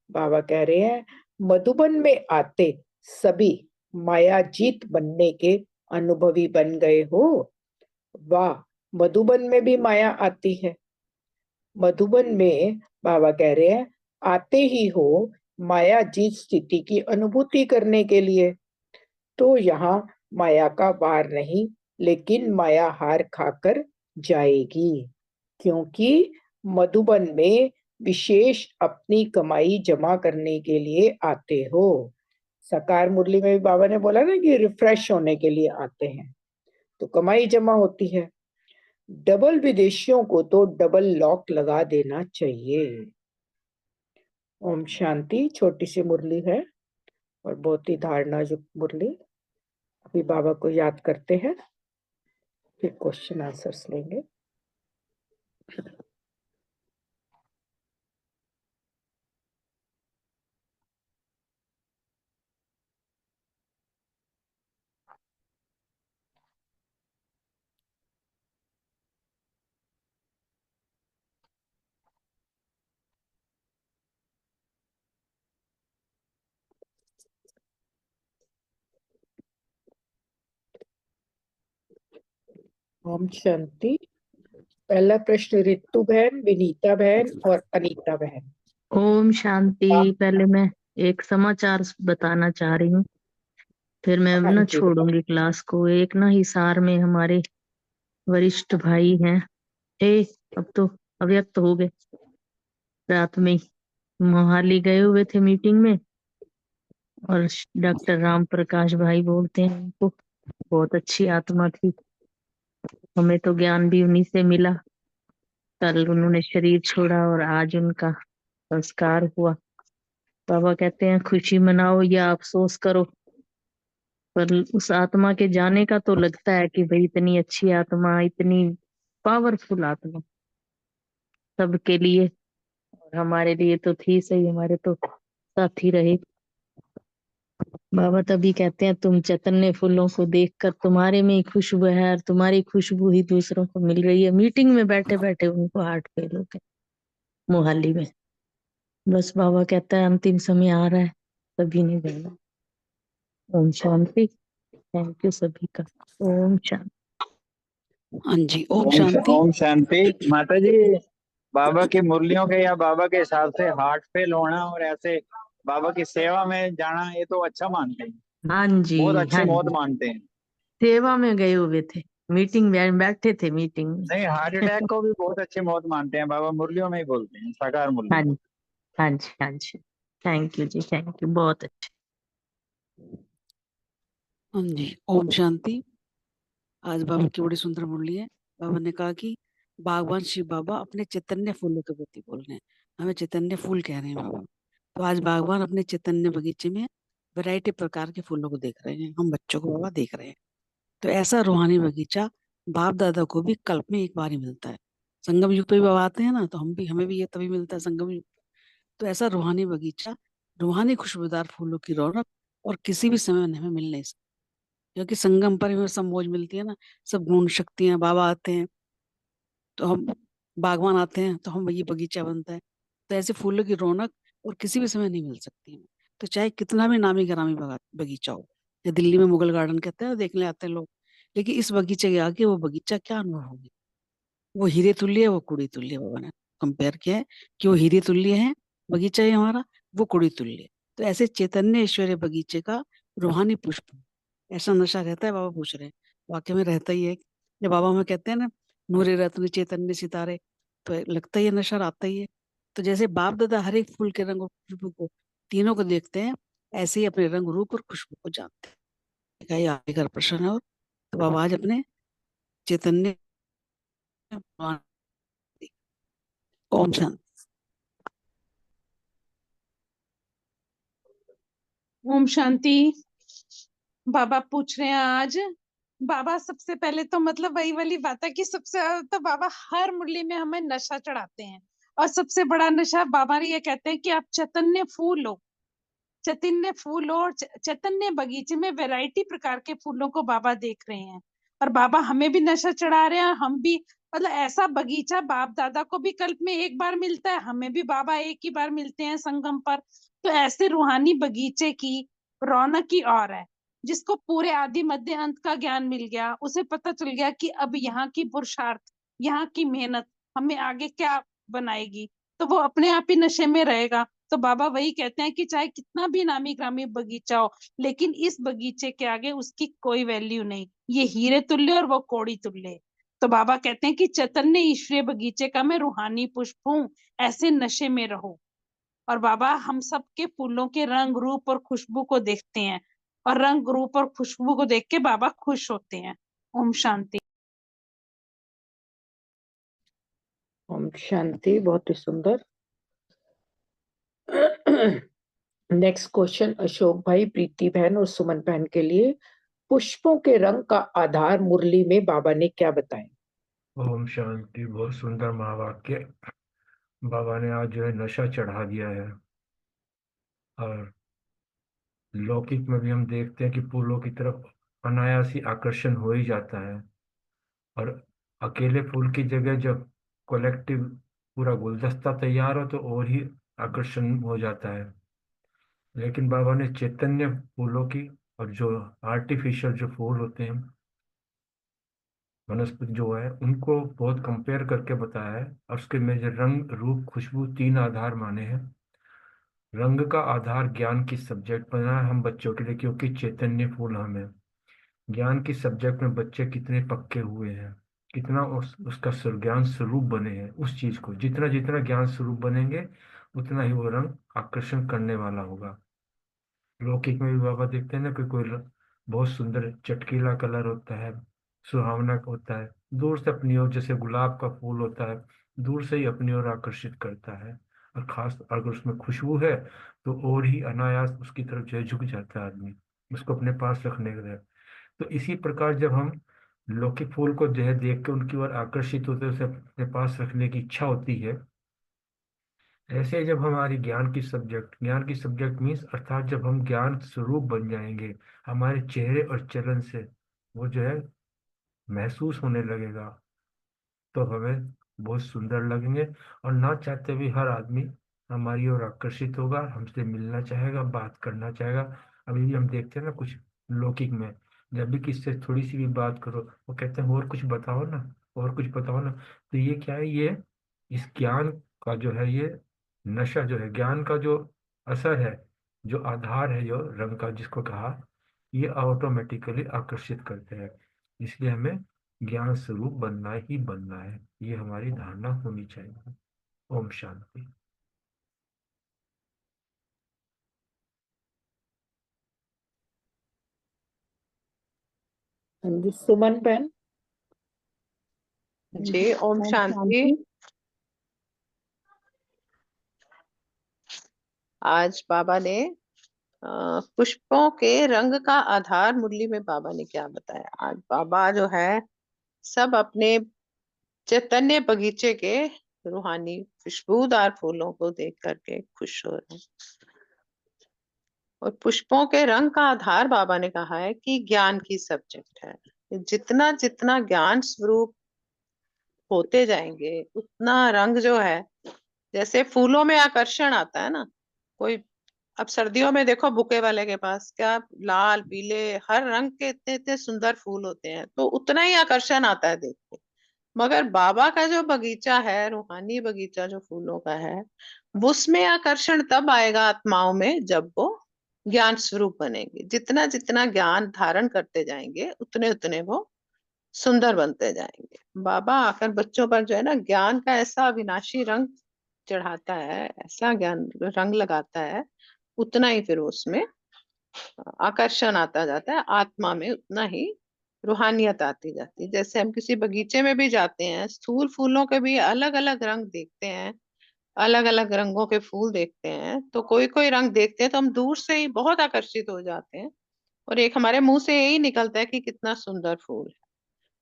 बाबा कह रहे हैं, मधुबन में आते सभी माया जीत बनने के अनुभवी बन गए हो। वाह, मधुबन में भी माया आती है। मधुबन में बाबा कह रहे हैं, आते ही हो माया जीत स्थिति की अनुभूति करने के लिए। तो यहाँ माया का वार नहीं, लेकिन माया हार खाकर जाएगी, क्योंकि मधुबन में विशेष अपनी कमाई जमा करने के लिए आते हो। साकार मुरली में भी बाबा ने बोला ना कि रिफ्रेश होने के लिए आते हैं, तो कमाई जमा होती है। डबल विदेशियों को तो डबल लॉक लगा देना चाहिए। ओम शांति। छोटी सी मुरली है और बहुत ही धारणा युक्त मुरली। अभी बाबा को याद करते हैं, फिर क्वेश्चन आंसर्स लेंगे। ओम शांति। पहला प्रश्न रितु बहन, विनीता बहन और अनीता बहन। ओम शांति। पहले मैं एक समाचार बताना चाह रही हूँ, फिर मैं हाँ ना जी। छोड़ूंगी क्लास को। एक ना हिसार में हमारे वरिष्ठ भाई हैं, अब तो अव्यक्त हो गए, रात में ही मोहाली गए हुए थे मीटिंग में, और डॉक्टर राम प्रकाश भाई बोलते हैं उनको, बहुत अच्छी आत्मा थी, हमें तो ज्ञान भी उन्हीं से मिला। कल उन्होंने शरीर छोड़ा और आज उनका संस्कार हुआ। बाबा कहते हैं खुशी मनाओ या अफसोस करो, पर उस आत्मा के जाने का तो लगता है कि भाई इतनी अच्छी आत्मा, इतनी पावरफुल आत्मा सबके लिए, और हमारे लिए तो थी सही, हमारे तो साथी रहे। बाबा तभी कहते हैं तुम चैतन्य फूलों को देखकर तुम्हारे में ही खुशबू है, और तुम्हारी खुशबू ही दूसरों को मिल रही है। मीटिंग में बैठे बैठे उनको हार्ट फेल हो गए मोहाली में। बस बाबा कहता है अंतिम समय आ रहा है, सभी ने जाना। ओम शांति। थैंक यू सभी का। ओम शांति। हाँ जी, ओम शांति। ओम शांति। माता जी, बाबा की मुरलियों के या बाबा के हिसाब से हार्ट फेल होना और ऐसे बाबा की सेवा में जाना, ये तो अच्छा मानते हैं, हाँ जी, बहुत अच्छी हाँ मौत जी, मानते हैं। सेवा में गए हुए थे, मीटिंग में बैठे थे मीटिंग में। नहीं, हार्ट अटैक को भी बहुत अच्छी मौत मानते हैं, बाबा मुरलियों में ही बोलते हैं, साकार मुरली हाँ में। जी, हाँ जी, हाँ जी। थैंक यू जी, थैंक यू, बहुत अच्छे। हाँ जी, ओम शांति। आज बाबा की बड़ी सुंदर मुरली है। बाबा ने कहा कि बागवान शिव बाबा अपने चैतन्य फूलों के प्रति बोल रहे हैं, हमें चैतन्य फूल कह रहे हैं बाबा। तो आज बागवान अपने चैतन्य बगीचे में वैरायटी प्रकार के फूलों को देख रहे हैं, हम बच्चों को बाबा देख रहे हैं। तो ऐसा रूहानी बगीचा बाप दादा को भी कल्प में एक बार ही मिलता है। संगम युग पे भी बाबा आते हैं ना, तो हमें भी ये तभी मिलता है संगम युग। तो ऐसा रूहानी बगीचा, रूहानी खुशबूदार फूलों की रौनक और किसी भी समय हमें मिल नहीं सकती, क्योंकि संगम पर हमें सब मौज मिलती है ना, सब गुण शक्तियां। बाबा आते हैं तो हम, बागवान आते हैं तो हम, ये बगीचा बनता है। तो ऐसे फूलों की रौनक और किसी भी समय नहीं मिल सकती है। तो चाहे कितना भी नामी गिरामी बगीचा हो, या दिल्ली में मुगल गार्डन कहते हैं, देखने आते हैं लोग, लेकिन इस बगीचे के आगे वो बगीचा क्या अनुभव होगी। वो हीरे तुल्य है, वो कुड़ी तुल्य है। बाबा ने कंपेयर किया है कि वो हीरे तुल्य है बगीचा है हमारा, वो कुड़ी तुल्य है। तो ऐसे चैतन्य ऐश्वर्य बगीचे का रूहानी पुष्प, ऐसा नशा रहता है। बाबा पूछ रहे हैं, वाकई में रहता ही है। जब बाबा हमें कहते हैं ना, नूरे रत्न चैतन्य सितारे, तो लगता ही है, नशा आता ही है। तो जैसे बाप दादा हर एक फूल के रंग और खुशबू को, तीनों को देखते हैं, ऐसे ही अपने रंग रूप और खुशबू को जानते हैं। क्या ये आपके घर प्रश्न है? और तो बाबा आज अपने चैतन्य, ओम शांति। ओम शांति। बाबा पूछ रहे हैं आज बाबा सबसे पहले तो मतलब वही वाली बात है कि सबसे ज्यादा तो बाबा हर मुरली में हमें नशा चढ़ाते हैं। और सबसे बड़ा नशा बाबा ये कहते हैं कि आप चैतन्य फूल हो, चैतन्य फूल हो, और चैतन्य बगीचे में वैरायटी प्रकार के फूलों को बाबा देख रहे हैं। और बाबा हमें भी नशा चढ़ा रहे हैं, हम भी मतलब ऐसा बगीचा बाप दादा को भी कल्प में एक बार मिलता है, हमें भी बाबा एक ही बार मिलते हैं संगम पर। तो ऐसे रूहानी बगीचे की रौनक ही और है। जिसको पूरे आदि मध्य अंत का ज्ञान मिल गया, उसे पता चल गया कि अब यहाँ की पुरुषार्थ, यहाँ की मेहनत हमें आगे क्या बनाएगी, तो वो अपने आप ही नशे में रहेगा। तो बाबा वही कहते हैं कि चाहे कितना भी नामी ग्रामी बगीचा हो, लेकिन इस बगीचे के आगे उसकी कोई वैल्यू नहीं, ये हीरे तुल्य और वो कौड़ी तुल्य। तो बाबा कहते हैं कि चैतन्य ईश्वरीय बगीचे का मैं रूहानी पुष्प हूँ, ऐसे नशे में रहो। और बाबा हम सबके फूलों के रंग रूप और खुशबू को देखते हैं, और रंग रूप और खुशबू को देख के बाबा खुश होते हैं। ओम शांति। ओम शांति। बहुत ही सुंदर। नेक्स्ट क्वेश्चन अशोक भाई, प्रीति बहन और सुमन बहन के लिए। पुष्पों के रंग का आधार मुरली में बाबा ने क्या बताया? ओम शांति। बहुत सुंदर महावाक्य। बाबा ने आज जो है नशा चढ़ा दिया है। और लौकिक में भी हम देखते हैं कि फूलों की तरफ अनायास ही आकर्षण हो ही जाता है। और अकेले फूल की जगह जब कलेक्टिव पूरा गुलदस्ता तैयार हो तो और ही आकर्षण हो जाता है। लेकिन बाबा ने चैतन्य फूलों की और जो आर्टिफिशियल जो फूल होते हैं, वनस्पति जो है, उनको बहुत कंपेयर करके बताया है। और उसके में जो रंग रूप खुशबू तीन आधार माने हैं। रंग का आधार ज्ञान की सब्जेक्ट बना है हम बच्चों के लिए, क्योंकि चैतन्य फूल हमें ज्ञान की सब्जेक्ट में बच्चे कितने पक्के हुए हैं, कितना उसका ज्ञान स्वरूप बने हैं। उस चीज को जितना जितना ज्ञान स्वरूप बनेंगे उतना ही वो रंग आकर्षण करने वाला होगा। लौकिक में भी बाबा देखते हैं ना कि कोई बहुत सुंदर चटकीला कलर होता है, सुहावना होता है, दूर से अपनी ओर, जैसे गुलाब का फूल होता है, दूर से ही अपनी ओर आकर्षित करता है। और खास अगर उसमें खुशबू है तो और ही अनायास उसकी तरफ जो है झुक जाता है आदमी, उसको अपने पास रखने के लिए। तो इसी प्रकार जब हम लौकिक फूल को जो है देख के उनकी ओर आकर्षित होते हैं, उसे अपने पास रखने की इच्छा होती है, ऐसे जब हमारी ज्ञान की सब्जेक्ट मीन्स अर्थात जब हम ज्ञान स्वरूप बन जाएंगे, हमारे चेहरे और चलन से वो जो है महसूस होने लगेगा, तो हमें बहुत सुंदर लगेंगे। और ना चाहते भी हर आदमी हमारी ओर आकर्षित होगा, हमसे मिलना चाहेगा, बात करना चाहेगा। अभी भी हम देखते हैं ना कुछ लौकिक में, जब भी किससे थोड़ी सी भी बात करो वो कहते हैं और कुछ बताओ ना, और कुछ बताओ ना। तो ये क्या है, ये इस ज्ञान का जो है, ये नशा जो है, ज्ञान का जो असर है, जो आधार है, जो रंग का जिसको कहा, ये ऑटोमेटिकली आकर्षित करते हैं। इसलिए हमें ज्ञान स्वरूप बनना ही बनना है, ये हमारी धारणा होनी चाहिए। ओम शांति। हाँ जी, सुमन बहन। जी ओम शांति। आज बाबा ने पुष्पों के रंग का आधार मुरली में बाबा ने क्या बताया। आज बाबा जो है सब अपने चैतन्य बगीचे के रूहानी खुशबूदार फूलों को देख करके खुश हो रहे हैं। और पुष्पों के रंग का आधार बाबा ने कहा है कि ज्ञान की सब्जेक्ट है। जितना जितना ज्ञान स्वरूप होते जाएंगे उतना रंग जो है, जैसे फूलों में आकर्षण आता है ना, कोई अब सर्दियों में देखो बुके वाले के पास क्या लाल पीले हर रंग के इतने इतने सुंदर फूल होते हैं, तो उतना ही आकर्षण आता है देख के। मगर बाबा का जो बगीचा है, रूहानी बगीचा जो फूलों का है, उसमें आकर्षण तब आएगा आत्माओं में जब वो ज्ञान स्वरूप बनेंगे। जितना जितना ज्ञान धारण करते जाएंगे उतने उतने वो सुंदर बनते जाएंगे। बाबा आकर बच्चों पर जो है ना ज्ञान का ऐसा अविनाशी रंग चढ़ाता है, ऐसा ज्ञान रंग लगाता है, उतना ही फिर उसमें आकर्षण आता जाता है, आत्मा में उतना ही रूहानियत आती जाती है। जैसे हम किसी बगीचे में भी जाते हैं, स्थूल फूलों के भी अलग अलग रंग देखते हैं, अलग अलग रंगों के फूल देखते हैं, तो कोई कोई रंग देखते हैं तो हम दूर से ही बहुत आकर्षित हो जाते हैं। और एक हमारे मुंह से यही निकलता है कि कितना सुंदर फूल है,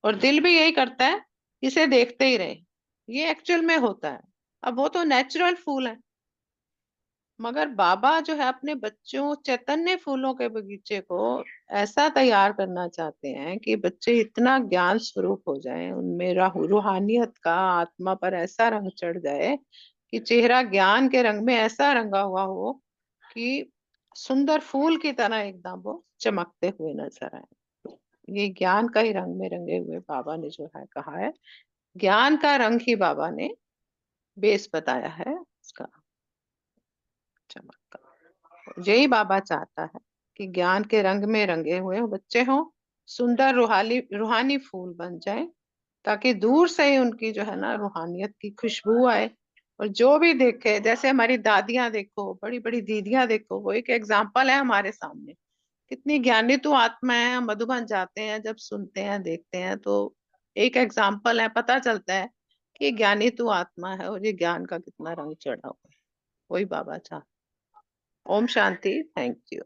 और दिल भी यही करता है इसे देखते ही रहे। ये एक्चुअल में होता है। अब वो तो नेचुरल फूल है, मगर बाबा जो है अपने बच्चों चैतन्य फूलों के बगीचे को ऐसा तैयार करना चाहते हैं कि बच्चे इतना ज्ञान स्वरूप हो जाएं, उनमें रूहानियत का आत्मा पर ऐसा रंग चढ़ जाए कि चेहरा ज्ञान के रंग में ऐसा रंगा हुआ हो कि सुंदर फूल की तरह एकदम वो चमकते हुए नजर आए। ये ज्ञान का ही रंग में रंगे हुए बाबा ने जो है कहा है, ज्ञान का रंग ही बाबा ने बेस बताया है उसका चमक का। यही बाबा चाहता है कि ज्ञान के रंग में रंगे हुए बच्चे हों, सुंदर रूहानी फूल बन जाएं, ताकि दूर से ही उनकी जो है ना रूहानियत की खुशबू आए। और जो भी देखे, जैसे हमारी दादियां देखो, बड़ी बड़ी दीदियां देखो, वो एक एग्जाम्पल है हमारे सामने। कितनी ज्ञानी तो आत्मा है। हम मधुबन जाते हैं, जब सुनते हैं देखते हैं तो एक एग्जाम्पल है, पता चलता है कि ज्ञानी तो आत्मा है और ये ज्ञान का कितना रंग चढ़ा हुआ है। वही बाबा चाहते। ओम शांति। Thank you.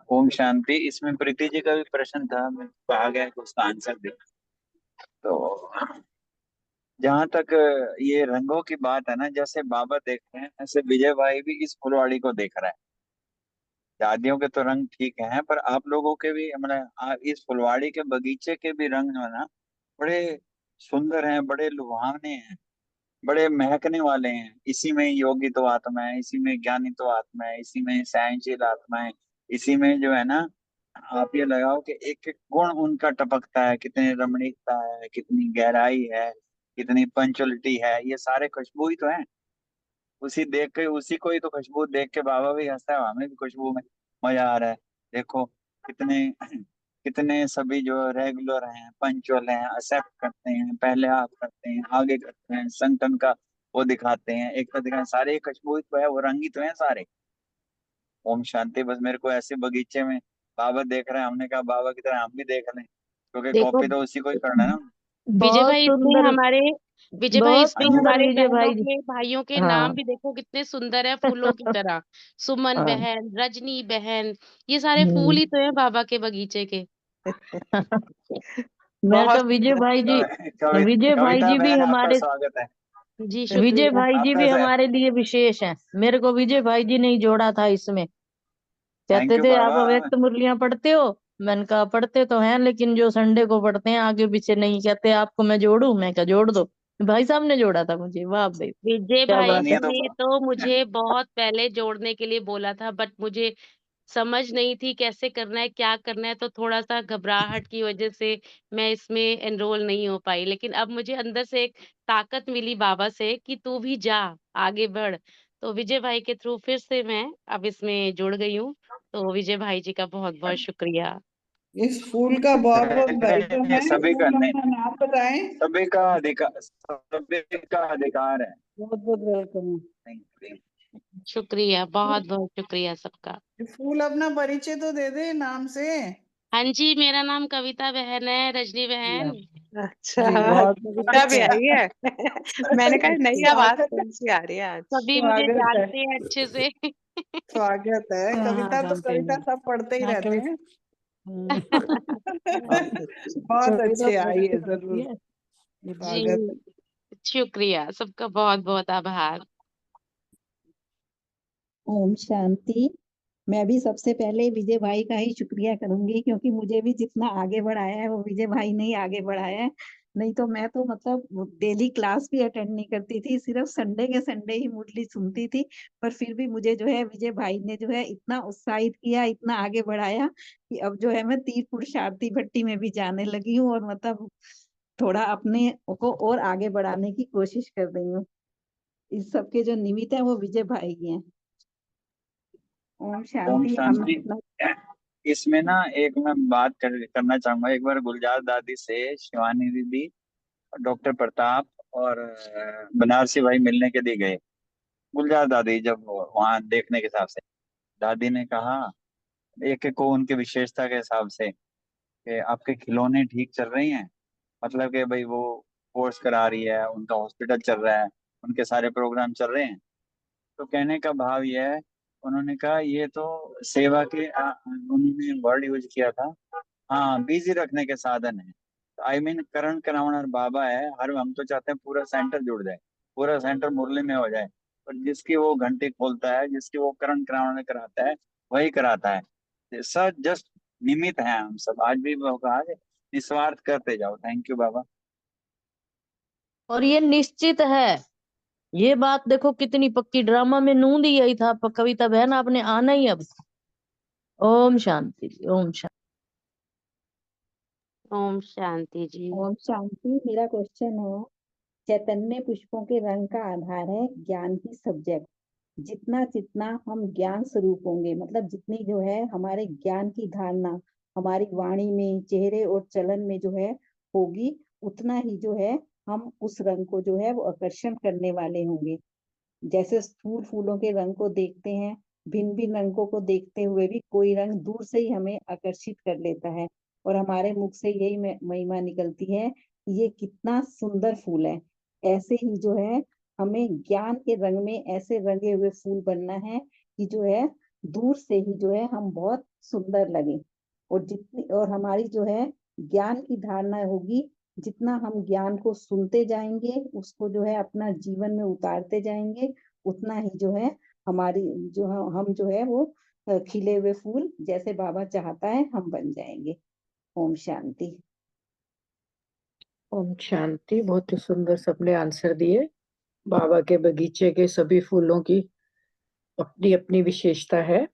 ओम शांति। इसमें प्रीति जी का भी प्रश्न था, मैं आ गया कि उसका आंसर दे। तो जहां तक ये रंगों की बात है ना, जैसे बाबा देख रहे हैं ऐसे विजय भाई भी इस फुलवाड़ी को देख रहा है। दादियों के तो रंग ठीक है, पर आप लोगों के भी मतलब इस फुलवाड़ी के बगीचे के भी रंग जो है ना, बड़े सुंदर हैं, बड़े लुभावने हैं, बड़े महकने वाले हैं। इसी में योगी तो आत्मा है, इसी में ज्ञानी तो आत्मा है, इसी में सहनशील आत्मा है, इसी में जो है ना, आप ये लगाओ कि एक एक गुण उनका टपकता है, कितनी रमणीकता है, कितनी गहराई है, कितनी पंचुअलिटी है, ये सारे खुशबू ही तो है। उसी देख के, उसी को ही तो खुशबू देख के बाबा भी हंसता है, हमें भी खुशबू में मजा आ रहा है। देखो कितने कितने सभी जो रेगुलर हैं, पंचुअल हैं, एक्सेप्ट करते हैं, पहले आप करते हैं, आगे करते हैं, संगठन का वो दिखाते हैं, एक तो दिखाते, सारे खुशबू ही तो है, वो रंगी तो है सारे। ओम शांति। बस मेरे को ऐसे बगीचे में बाबा देख रहे हैं, हमने कहा बाबा की तरह हम भी देख लें, क्योंकि देखो कॉपी तो उसी को ही करना है ना। विजय बहुत भाई इसमें सुंदर, हमारे विजय भाई बहुत इसमें हाँ जी। सुंदर हमारे विजय बहनों भाई जी। के भाइयों के नाम हाँ भी देखो कितने सुंदर है फूलों की तरह। सुमन हाँ बहन, रजनी बहन, ये सारे फूल हम्म। ही तो है बाबा के बगीचे के। मैं कहा बहुत विजय सुंदर। भाई जी, विजय भाई कविता जी भी बहन आपका हमारे, स्वागत है। जी विजय शुक्रिया। भाई जी आपका भी हमारे लिए विशेष हैं। मेरे को विजय भाई जी ने ही जोड़ा था इसमें। थैंक कहते यू थे आप बाबा। अव्यक्त मुरलियां पढ़ते हो। मैंने कहा पढ़ते तो हैं, लेकिन जो संडे को पढ़ते हैं आगे पीछे नहीं। कहते आपको मैं जोड़ू, मैं कहा जोड़ दो। भाई साहब ने जोड़ा था मुझे। वाह भाई, विजय क्या भाई बात है। सुनिए तो ने तो मुझे बहुत पहले जोड़ने के लिए बोला था, बट मुझे समझ नहीं थी कैसे करना है, क्या करना है, तो थोड़ा सा घबराहट की वजह से मैं इसमें एनरोल नहीं हो पाई। लेकिन अब मुझे अंदर से एक ताकत मिली बाबा से कि तू भी जा, आगे बढ़। तो विजय भाई के थ्रू फिर से मैं अब इसमें जुड़ गई हूँ। तो विजय भाई जी का बहुत बहुत शुक्रिया। इस फूल का बहुत बहुत दायित्व नहीं, है। सभी का फूल नहीं, अपना नाम बताएं। सभी का अधिकार है। बहुत बहुत वेलकम। शुक्रिया, बहुत बहुत शुक्रिया सबका। फूल अपना परिचय तो दे दे नाम से। हाँ जी, मेरा नाम कविता बहन है, रजनी बहन। अच्छा, जी बहुत कविता भी अच्छा। आई है। मैंने कहा नई आवाज स्वागत कौन सी आ रही है आज। सभी मुझे स्वागत है। जानते हैं अच्छे से। स्वागत है। हाँ हाँ कविता तो जानते कविता हैं। सब पढ़ते ही हाँ रहते कभी हैं। बहुत अच्छी। बहुत कविता अच्छे, पढ़ती आइए रहती जरूर। है। स्वागत है। जी, शुक्रिया सबका, बहुत बहुत आभार। ओम शांति। मैं भी सबसे पहले विजय भाई का ही शुक्रिया करूंगी, क्योंकि मुझे भी जितना आगे बढ़ाया है वो विजय भाई ने ही आगे बढ़ाया है। नहीं तो मैं तो मतलब डेली क्लास भी अटेंड नहीं करती थी, सिर्फ संडे के संडे ही मुरली सुनती थी। पर फिर भी मुझे जो है विजय भाई ने जो है इतना उत्साहित किया, इतना आगे बढ़ाया कि अब जो है मैं तीर पुरुषार्थी भट्टी में भी जाने लगी हूँ, और मतलब थोड़ा अपने को और आगे बढ़ाने की कोशिश कर रही हूँ। इस सबके जो निमित्त है वो विजय भाई ही हैं। ओम ओम शांति। अब शांति। इसमें ना एक मैं बात करना चाहूंगा। एक बार गुलजार दादी से शिवानी दीदी, डॉक्टर प्रताप और बनारसी भाई मिलने के लिए गए। गुलजार दादी जब वहां देखने के हिसाब से, दादी ने कहा एक एक को उनकी विशेषता के हिसाब से कि आपके खिलौने ठीक चल रही हैं, मतलब कि भाई वो कोर्स करा रही है, उनका हॉस्पिटल चल रहा है, उनके सारे प्रोग्राम चल रहे हैं। तो कहने का भाव यह है उन्होंने कहा ये तो सेवा के उन्होंने वर्ड यूज किया था, हाँ बिजी रखने के साधन है। आई मीन करण करावण बाबा है, हर हम तो चाहते हैं पूरा सेंटर जुड़ जाए, पूरा सेंटर मुरली में हो जाए, पर जिसकी वो घंटी खोलता है, जिसकी वो करण करावण कराता है, वही कराता है। सर जस्ट निमित्त है, हम सब आज भी वो कहा है, निस्वार्थ करते जाओ। थैंक यू बाबा। और ये निश्चित है, ये बात देखो कितनी पक्की, ड्रामा में नूंद ही यही था, कविता बहन आपने आना ही अब। ओम शांति जी, ओम शांति। ओम शांति जी। ओम शांति। मेरा क्वेश्चन है, चैतन्य पुष्पों के रंग का आधार है ज्ञान की सब्जेक्ट। जितना जितना हम ज्ञान स्वरूप होंगे, मतलब जितनी जो है हमारे ज्ञान की धारणा हमारी वाणी में, चेहरे और चलन में जो है होगी, उतना ही जो है हम उस रंग को जो है वो आकर्षण करने वाले होंगे। जैसे स्थूल फूलों के रंग को देखते हैं, भिन्न भिन्न रंगों को देखते हुए भी कोई रंग दूर से ही हमें आकर्षित कर लेता है, और हमारे मुख से यही महिमा निकलती है कि ये कितना सुंदर फूल है। ऐसे ही जो है हमें ज्ञान के रंग में ऐसे रंगे हुए फूल बनना है कि जो है दूर से ही जो है हम बहुत सुंदर लगे। और जितनी और हमारी जो है ज्ञान की धारणा होगी, जितना हम ज्ञान को सुनते जाएंगे, उसको जो है अपना जीवन में उतारते जाएंगे, उतना ही जो है हमारी जो हम जो है वो खिले हुए फूल जैसे बाबा चाहता है हम बन जाएंगे। ओम शांति। ओम शांति। बहुत ही सुंदर सबने आंसर दिए। बाबा के बगीचे के सभी फूलों की अपनी अपनी विशेषता है।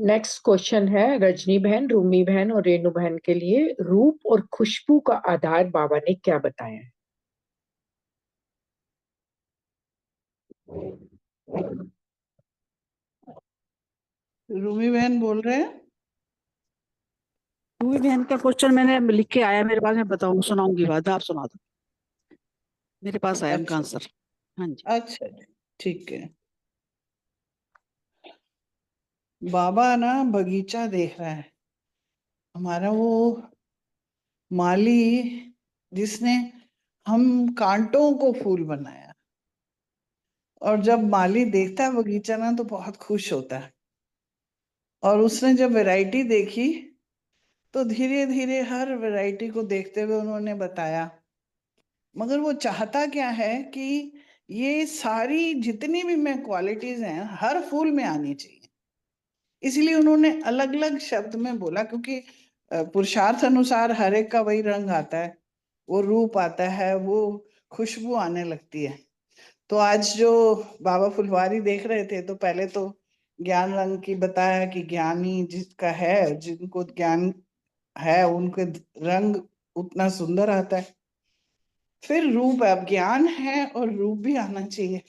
नेक्स्ट क्वेश्चन है रजनी बहन, रूमी बहन और रेणु बहन के लिए। रूप और खुशबू का आधार बाबा ने क्या बताया है? रूमी बहन बोल रहे हैं। रूबी बहन का क्वेश्चन मैंने लिख के आया मेरे पास, मैं बताऊंगी, सुनाऊंगी बाद, आप सुना दो। मेरे पास आया उनका अच्छा आंसर। हाँ जी। अच्छा, ठीक है। बाबा ना बगीचा देख रहा है, हमारा वो माली जिसने हम कांटों को फूल बनाया। और जब माली देखता है बगीचा ना तो बहुत खुश होता है, और उसने जब वैरायटी देखी तो धीरे धीरे हर वैरायटी को देखते हुए उन्होंने बताया, मगर वो चाहता क्या है कि ये सारी जितनी भी मैं क्वालिटीज हैं हर फूल में आनी चाहिए। इसलिए उन्होंने अलग अलग शब्द में बोला, क्योंकि पुरुषार्थ अनुसार हर एक का वही रंग आता है, वो रूप आता है, वो खुशबू आने लगती है। तो आज जो बाबा फुलवारी देख रहे थे, तो पहले तो ज्ञान रंग की बताया कि ज्ञानी जिसका है, जिनको ज्ञान है उनके रंग उतना सुंदर आता है। फिर रूप, अब ज्ञान है और रूप भी आना चाहिए।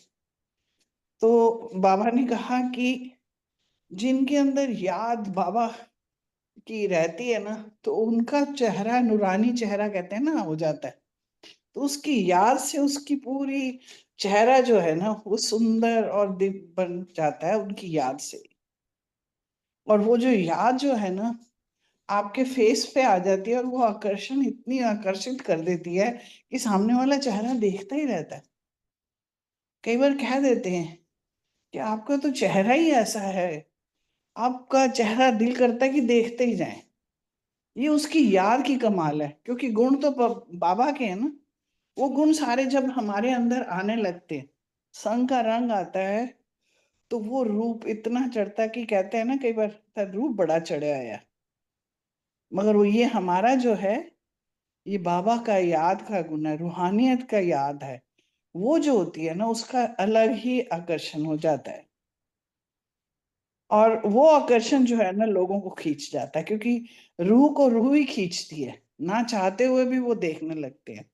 तो बाबा ने कहा कि जिनके अंदर याद बाबा की रहती है ना, तो उनका चेहरा नूरानी चेहरा कहते हैं ना, हो जाता है। तो उसकी याद से उसकी पूरी चेहरा जो है ना वो सुंदर और दिव्य बन जाता है उनकी याद से। और वो जो याद जो है ना आपके फेस पे आ जाती है, और वो आकर्षण इतनी आकर्षित कर देती है कि सामने वाला चेहरा देखता ही रहता है। कई बार कह देते हैं कि आपका तो चेहरा ही ऐसा है, आपका चेहरा दिल करता है कि देखते ही जाएं। ये उसकी याद की कमाल है, क्योंकि गुण तो बाबा के हैं ना। वो गुण सारे जब हमारे अंदर आने लगते हैं, संग का रंग आता है, तो वो रूप इतना चढ़ता है कि कहते हैं ना कई बार, रूप बड़ा चढ़ा आया। मगर वो ये हमारा जो है, ये बाबा का याद का गुण है, रूहानियत का याद है। वो जो होती है ना उसका अलग ही आकर्षण हो जाता है। और वो आकर्षण जो है ना लोगों को खींच जाता है, क्योंकि रूह को रूह ही खींचती है, ना चाहते हुए भी वो देखने लगते हैं।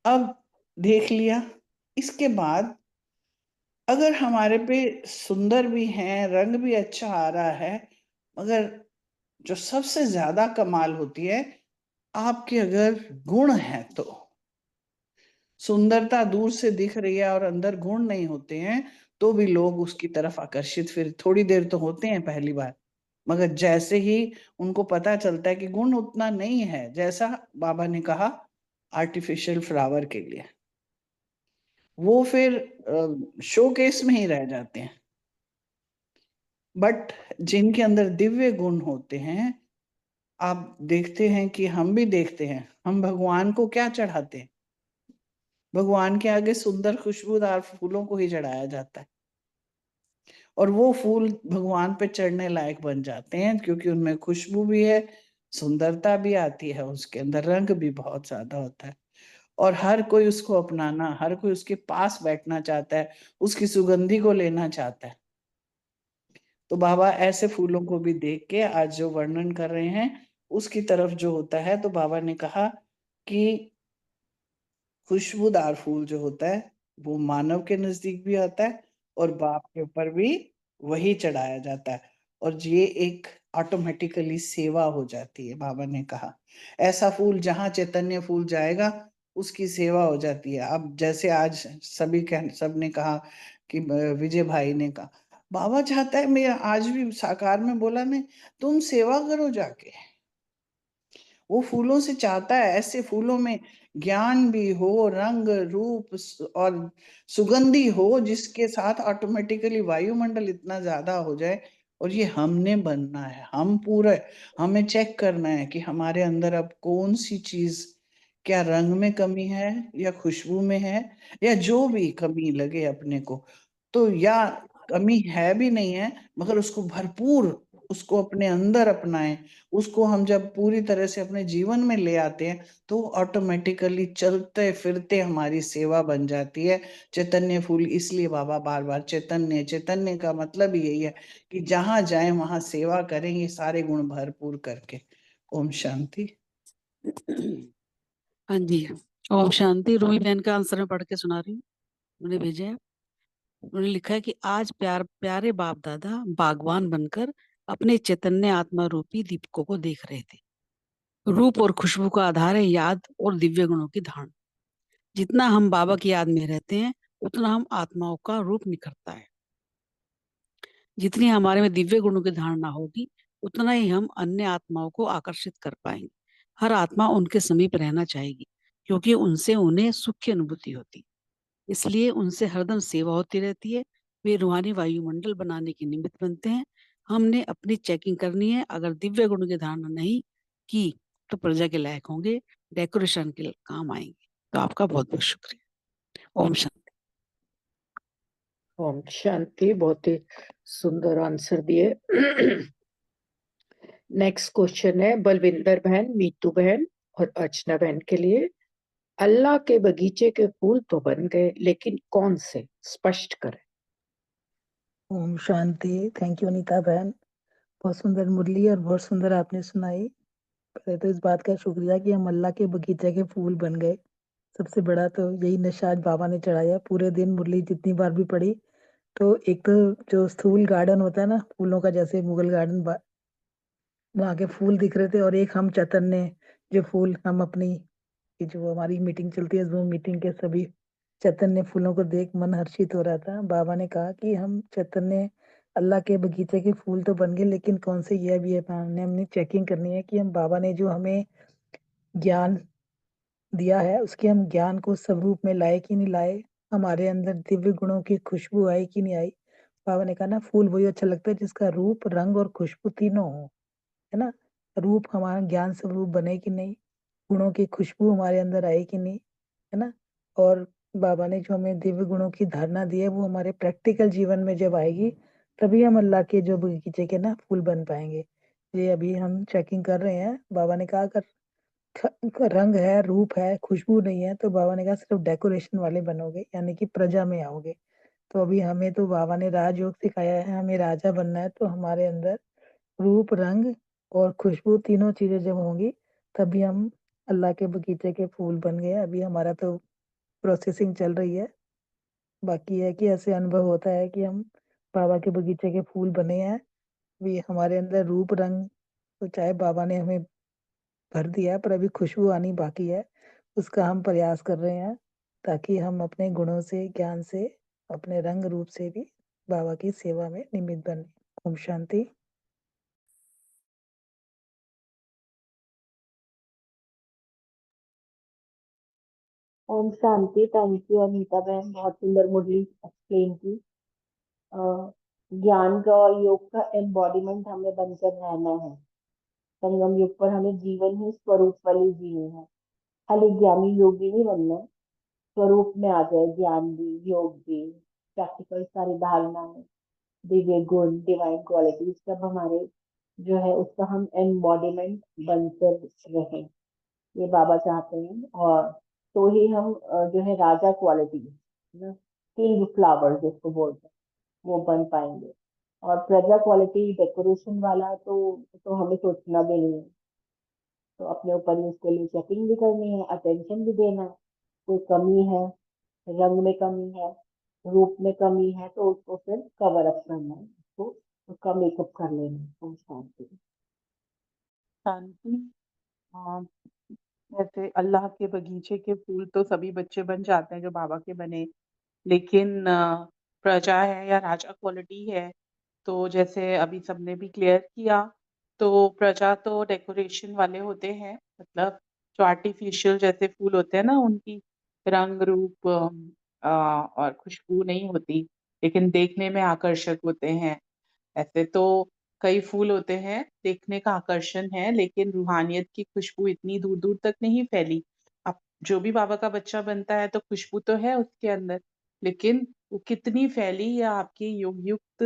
अब देख लिया, इसके बाद अगर हमारे पे सुंदर भी हैं, रंग भी अच्छा आ रहा है, मगर जो सबसे ज्यादा कमाल होती है, आपके अगर गुण है, तो सुंदरता दूर से दिख रही है और अंदर गुण नहीं होते हैं, तो भी लोग उसकी तरफ आकर्षित फिर थोड़ी देर तो होते हैं पहली बार, मगर जैसे ही उनको पता चलता है कि गुण उतना नहीं है जैसा बाबा ने कहा आर्टिफिशियल फ्लावर के लिए, वो फिर शोकेस में ही रह जाते हैं। बट जिनके अंदर दिव्य गुण होते हैं, आप देखते हैं कि हम भी देखते हैं, हम भगवान को क्या चढ़ाते हैं? भगवान के आगे सुंदर खुशबूदार फूलों को ही चढ़ाया जाता है, और वो फूल भगवान पे चढ़ने लायक बन जाते हैं क्योंकि उनमें खुशबू भी है, सुंदरता भी आती है, उसके अंदर रंग भी बहुत ज्यादा होता है, और हर कोई उसको अपनाना, हर कोई उसके पास बैठना चाहता है, उसकी सुगंधी को लेना चाहता है। तो बाबा ऐसे फूलों को भी देख के आज जो वर्णन कर रहे हैं उसकी तरफ जो होता है, तो बाबा ने कहा कि खुशबूदार फूल जो होता है वो मानव के नजदीक भी आता है और बाप के ऊपर भी वही चढ़ाया जाता है, और ये एक ऑटोमेटिकली सेवा हो जाती है। बाबा ने कहा ऐसा फूल जहाँ चैतन्य फूल जाएगा उसकी सेवा हो जाती है। अब जैसे आज सबने कहा कि विजय भाई ने कहा बाबा चाहता है, मैं आज भी साकार में बोला ने, तुम सेवा करो जाके। वो फूलों से चाहता है ऐसे फूलों में ज्ञान भी हो, रंग रूप और सुगंधी हो, जिसके साथ ऑटोमेटिकली वायुमंडल इतना ज्यादा हो जाए। और ये हमने बनना है, हम पूरे, हमें चेक करना है कि हमारे अंदर अब कौन सी चीज, क्या रंग में कमी है या खुशबू में है, या जो भी कमी लगे अपने को, तो या कमी है भी नहीं है मगर उसको भरपूर, उसको अपने अंदर अपनाएं। उसको हम जब पूरी तरह से अपने जीवन में ले आते हैं तो ऑटोमेटिकली चलते फिरते हमारी सेवा बन जाती है। चैतन्य फूल, इसलिए बाबा बार बार चैतन्य, चैतन्य का मतलब यही है कि जहां जाएं वहां सेवा करें, ये सारे गुण भरपूर करके। ओम शांति। हाँ जी, ओम शांति। रूमी बहन का आंसर मैं पढ़ के सुना रही हूँ, उन्होंने भेजा है। उन्होंने लिखा है कि आज प्यारे बाप दादा बागवान बनकर अपने चैतन्य आत्मा रूपी दीपकों को देख रहे थे। रूप और खुशबू का आधार है याद और दिव्य गुणों की धारण। जितना हम बाबा की याद में रहते हैं उतना हम आत्माओं का रूप निखरता है। जितनी हमारे में दिव्य गुणों की धारणा होगी उतना ही हम अन्य आत्माओं को आकर्षित कर पाएंगे। हर आत्मा उनके समीप रहना चाहेगी क्योंकि उनसे उन्हें सुख की अनुभूति होती, इसलिए उनसे हरदम सेवा होती रहती है। वे रूहानी वायुमंडल बनाने के निमित्त बनते हैं। हमने अपनी चेकिंग करनी है। अगर दिव्य गुणों की धारणा नहीं की तो प्रजा के लायक होंगे, डेकोरेशन के काम आएंगे। तो आपका बहुत बहुत शुक्रिया। ओम शांति। ओम शांति। बहुत ही सुंदर आंसर दिए। नेक्स्ट क्वेश्चन है बलविंदर बहन, मीतू बहन और अर्चना बहन के लिए। अल्लाह के बगीचे के फूल तो बन गए, लेकिन कौन से, स्पष्ट करें। ओम शांति। थैंक यू अनीता बहन, बहुत सुंदर मुरली और बहुत सुंदर आपने सुनाई। पहले तो इस बात का शुक्रिया कि हम अल्लाह के बगीचे के फूल बन गए। सबसे बड़ा तो यही नशा आज बाबा ने चढ़ाया। पूरे दिन मुरली जितनी बार भी पढ़ी तो एक तो जो स्थूल गार्डन होता है ना फूलों का, जैसे मुगल गार्डन, वहाँ के फूल दिख रहे थे, और एक हम चैतन्य जो फूल, हम अपनी ये जो हमारी मीटिंग चलती है जूम मीटिंग के सभी चैतन्य फूलों को देख मन हर्षित हो रहा था। बाबा ने कहा कि हम चैतन्य अल्लाह के बगीचे के फूल तो बन गए, लेकिन कौन से, ये भी है हमने हमने चेकिंग करनी है कि हम बाबा ने जो हमें ज्ञान दिया है उसके हम ज्ञान को स्वरूप में लाए कि नहीं लाए, हमारे अंदर दिव्य गुणों की खुशबू आई कि नहीं आई। बाबा ने कहा ना फूल वही अच्छा लगता है जिसका रूप, रंग और खुशबू तीनों हो, है ना। रूप हमारा ज्ञान स्वरूप बने कि नहीं, गुणों की खुशबू हमारे अंदर आई कि नहीं, है ना। और बाबा ने जो हमें दिव्य गुणों की धारणा दी है वो हमारे प्रैक्टिकल जीवन में जब आएगी तभी हम अल्लाह के जो बगीचे के ना फूल बन पाएंगे। ये अभी हम चेकिंग कर रहे हैं। बाबा ने कहा अगर रंग है, रूप है, खुशबू नहीं है तो बाबा ने कहा सिर्फ डेकोरेशन वाले बनोगे, यानी कि प्रजा में आओगे। तो अभी हमें तो बाबा ने राजयोग सिखाया है, हमें राजा बनना है, तो हमारे अंदर रूप, रंग और खुशबू तीनों चीजें जब होंगी तभी हम अल्लाह के बगीचे के फूल बन गए। अभी हमारा तो प्रोसेसिंग चल रही है। बाकी है कि ऐसे अनुभव होता है कि हम बाबा के बगीचे के फूल बने हैं। भी हमारे अंदर रूप, रंग तो चाहे बाबा ने हमें भर दिया है, पर अभी खुशबू आनी बाकी है। उसका हम प्रयास कर रहे हैं ताकि हम अपने गुणों से, ज्ञान से, अपने रंग रूप से भी बाबा की सेवा में निमित्त बने। ओम शांति। ओम शांति। थैंक यू अनीता बहन, बहुत सुंदर मुरली एक्सप्लेन की। ज्ञान का और योग का एम्बॉडीमेंट हमें बनकर रहना है। संगम युग पर हमें जीवन ही स्वरूप वाली जीनी है। खाली ज्ञानी योगी नहीं बनना है, स्वरूप में आ जाए ज्ञान भी, योग भी, प्रैक्टिकल सारी धारणाएं, दिव्य गुण, डिवाइन क्वालिटीज सब हमारे जो है उसका हम एम्बॉडीमेंट बनकर रहें, ये बाबा चाहते हैं। और तो ही हम जो है राजा क्वालिटी ना, किंग फ्लावर जिसको बोलते हैं, वो बन पाएंगे। और प्रजा क्वालिटी डेकोरेशन वाला तो हमें सोचना भी नहीं है, तो अपने ऊपर ही उसके लिए चेकिंग भी करनी है, अटेंशन भी देना है। कोई कमी है, रंग में कमी है, रूप में कमी है, तो उसको फिर कवर अप करना है, उसको उसका मेकअप कर लेना है। ओम शांति। शांति। हाँ, जैसे अल्लाह के बगीचे के फूल तो सभी बच्चे बन जाते हैं जो बाबा के बने, लेकिन प्रजा है या राजा क्वालिटी है, तो जैसे अभी सबने भी क्लियर किया, तो प्रजा तो डेकोरेशन वाले होते हैं, मतलब जो आर्टिफिशियल जैसे फूल होते हैं ना, उनकी रंग रूप और खुशबू नहीं होती, लेकिन देखने में आकर्षक होते हैं। ऐसे तो कई फूल होते हैं, देखने का आकर्षण है, लेकिन रूहानियत की खुशबू इतनी दूर दूर तक नहीं फैली। अब जो भी बाबा का बच्चा बनता है तो खुशबू तो है उसके अंदर, लेकिन वो कितनी फैली या आपके योग युक्त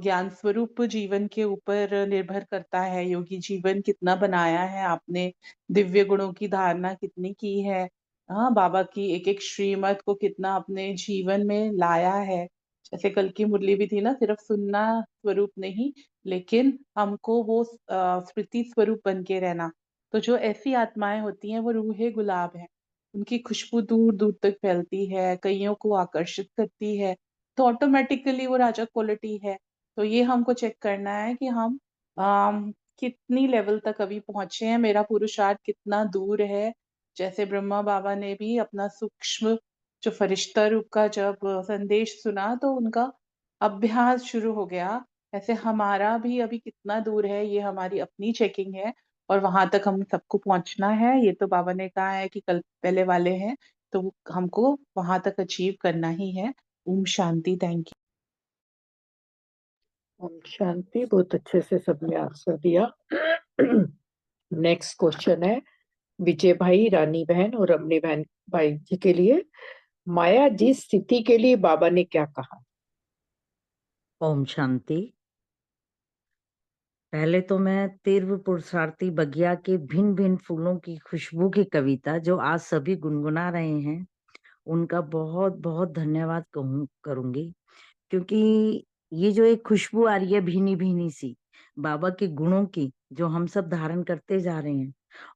ज्ञान स्वरूप जीवन के ऊपर निर्भर करता है। योगी जीवन कितना बनाया है आपने, दिव्य गुणों की धारणा कितनी की है, हाँ, बाबा की एक एक श्रीमत को कितना अपने जीवन में लाया है। जैसे कल की मुरली भी थी ना, सिर्फ सुनना स्वरूप नहीं, लेकिन हमको वो स्मृति स्वरूप बन के रहना। तो जो ऐसी आत्माएं होती हैं वो रूहे गुलाब है, उनकी खुशबू दूर दूर तक फैलती है, कईयों को आकर्षित करती है, तो ऑटोमेटिकली वो राजा क्वालिटी है। तो ये हमको चेक करना है कि हम कितनी लेवल तक अभी पहुंचे हैं, मेरा पुरुषार्थ कितना दूर है। जैसे ब्रह्मा बाबा ने भी अपना सूक्ष्म जो फरिश्ता रूप का जब संदेश सुना तो उनका अभ्यास शुरू हो गया। ऐसे हमारा भी अभी कितना दूर है, ये हमारी अपनी चेकिंग है, और वहां तक हम सबको पहुंचना है। ये तो बाबा ने कहा है कि कल पहले वाले हैं, तो हमको वहां तक अचीव करना ही है। ओम शांति। Thank you. ओम शांति। बहुत अच्छे से सबने आंसर दिया। नेक्स्ट क्वेश्चन है विजय भाई, रानी बहन और रमनी बहन भाई जी के लिए। माया जी स्थिति के लिए बाबा ने क्या कहा? ओम शांति। पहले तो मैं तीव्र पुरुषार्थी बगिया के भिन्न भिन्न फूलों की खुशबू की कविता जो आज सभी गुनगुना रहे हैं, उनका बहुत बहुत धन्यवाद करूंगी, क्योंकि ये जो एक खुशबू आ रही है भीनी भीनी सी बाबा के गुणों की, जो हम सब धारण करते जा रहे हैं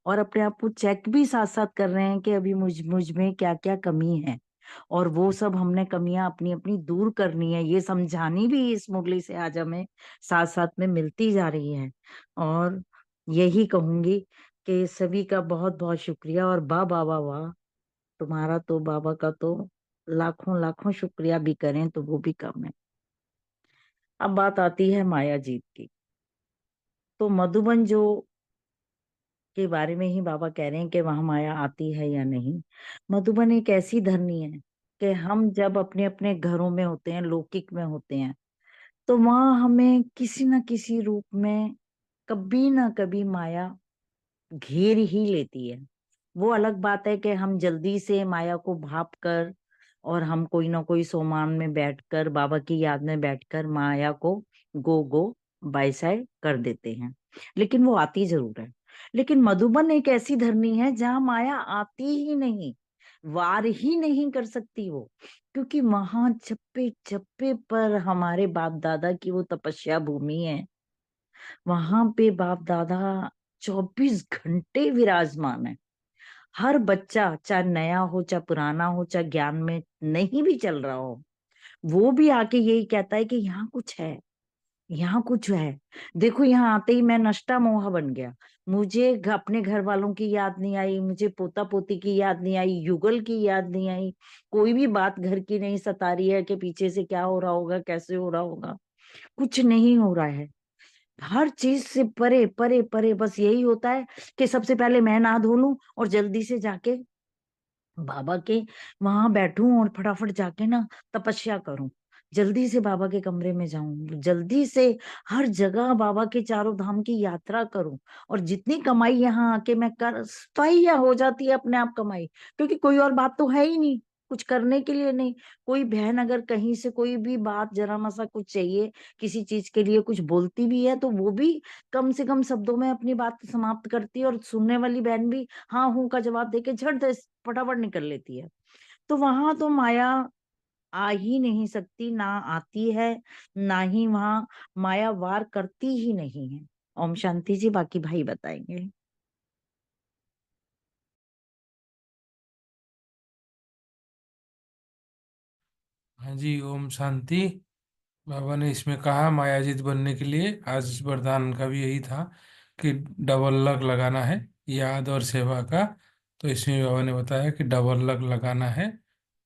और अपने आप को चेक भी साथ साथ कर रहे हैं कि अभी मुझ में क्या क्या कमी है, और वो सब हमने कमियां अपनी अपनी दूर करनी है, ये समझानी भी इस मुरली से आज हमें साथ साथ में मिलती जा रही है। और यही कहूंगी कि सभी का बहुत बहुत शुक्रिया, और वाह वाह वाह वाह, तुम्हारा तो बाबा का तो लाखों लाखों शुक्रिया भी करें तो वो भी कम है। अब बात आती है माया जीत की। तो मधुबन जो के बारे में ही बाबा कह रहे हैं कि वहां माया आती है या नहीं। मधुबन एक ऐसी धरनी है कि हम जब अपने अपने घरों में होते हैं, लौकिक में होते हैं, तो वहां हमें किसी न किसी रूप में कभी ना कभी माया घेर ही लेती है। वो अलग बात है कि हम जल्दी से माया को भाप कर और हम कोई ना कोई सोमान में बैठकर बाबा की याद में बैठकर माया को गो बाय साइड कर देते हैं, लेकिन वो आती जरूर है। लेकिन मधुबन एक ऐसी धरनी है जहां माया आती ही नहीं, वार ही नहीं कर सकती वो, क्योंकि वहां चप्पे चप्पे पर हमारे बाप दादा की वो तपस्या भूमि है। वहां पे बाप दादा 24 घंटे विराजमान है। हर बच्चा, चाहे नया हो चाहे पुराना हो, चाहे ज्ञान में नहीं भी चल रहा हो, वो भी आके यही कहता है कि यहाँ कुछ है, यहाँ कुछ है। देखो यहाँ आते ही मैं नष्टा मोहा बन गया। मुझे अपने घर वालों की याद नहीं आई, मुझे पोता पोती की याद नहीं आई, युगल की याद नहीं आई, कोई भी बात घर की नहीं सता रही है कि पीछे से क्या हो रहा होगा, कैसे हो रहा होगा, कुछ नहीं हो रहा है। हर चीज से परे परे परे बस यही होता है कि सबसे पहले मैं नहा धो लूं और जल्दी से जाके बाबा के वहां बैठूं और फटाफट जाके ना तपस्या करूं। जल्दी से बाबा के कमरे में जाऊं, जल्दी से हर जगह बाबा के चारों धाम की यात्रा करूं, और जितनी कमाई यहाँ आके मैं कर स्थायी हो जाती है अपने आप कमाई, क्योंकि कोई और बात तो है ही नहीं कुछ करने के लिए। नहीं, कोई बहन अगर कहीं से कोई भी बात जरा मसा कुछ चाहिए, किसी चीज के लिए कुछ बोलती भी है, तो वो भी कम से कम शब्दों में अपनी बात समाप्त करती है, और सुनने वाली बहन भी हाँ हूं का जवाब देके झट से फटाफट निकल लेती है। तो वहां तो माया आ ही नहीं सकती, ना आती है, ना ही वहां माया वार करती ही नहीं है। ओम शांति जी, बाकी भाई बताएंगे। हाँ जी, ओम शांति। बाबा ने इसमें कहा मायाजीत बनने के लिए, आज इस वरदान का भी यही था कि डबल लक लगाना है याद और सेवा का। तो इसमें बाबा ने बताया कि डबल लक लगाना है,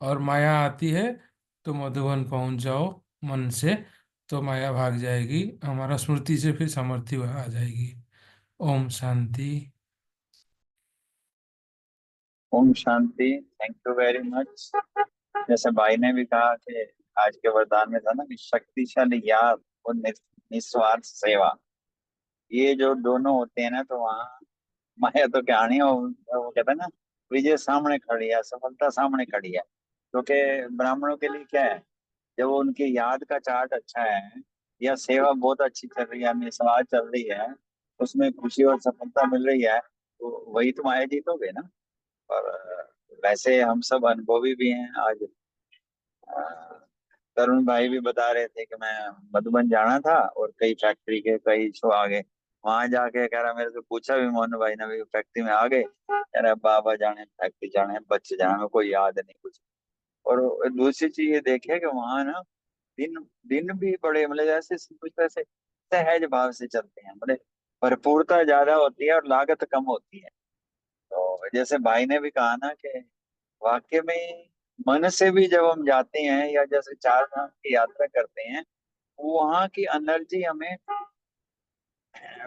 और माया आती है तो मधुबन पहुंच जाओ मन से, तो माया भाग जाएगी, हमारा स्मृति से फिर समृद्धि आ जाएगी। ओम शांति। ओम शांति। Thank you very much. जैसे भाई ने भी कहा कि आज के वरदान में था ना कि शक्तिशाली याद और निस्वार्थ सेवा, ये जो दोनों होते हैं ना, तो वहाँ माया तो क्या नहीं, वो कहता है ना, विजय सामने खड़ी है, सफलता सामने खड़ी है। क्योंकि ब्राह्मणों के लिए क्या है, जब उनकी याद का चार्ट अच्छा है या सेवा बहुत अच्छी चल रही है, निस्वार्थ चल रही है, उसमें खुशी और सफलता मिल रही है, तो वही तो माया जीतोगे ना। और वैसे हम सब अनुभवी भी हैं। आज तरुण भाई भी बता रहे थे कि मैं मधुबन जाना था और कई फैक्ट्री के कई शो आ गए, वहां जाके कह रहा, मेरे से पूछा भी मोहन भाई ने भी, फैक्ट्री में आ गए, कह रहा बाबा जाने फैक्ट्री जाने बच्चे जाने, कोई याद नहीं कुछ। और दूसरी चीज ये देखे कि वहां ना दिन दिन भी बड़े मतलब जैसे कुछ ऐसे सहज भाव से चलते हैं, मतलब भरपूरता ज्यादा होती है और लागत कम होती है। तो जैसे भाई ने भी कहा ना कि वाकई में मन से भी जब हम जाते हैं या जैसे चार धाम की यात्रा करते हैं, वहाँ की एनर्जी हमें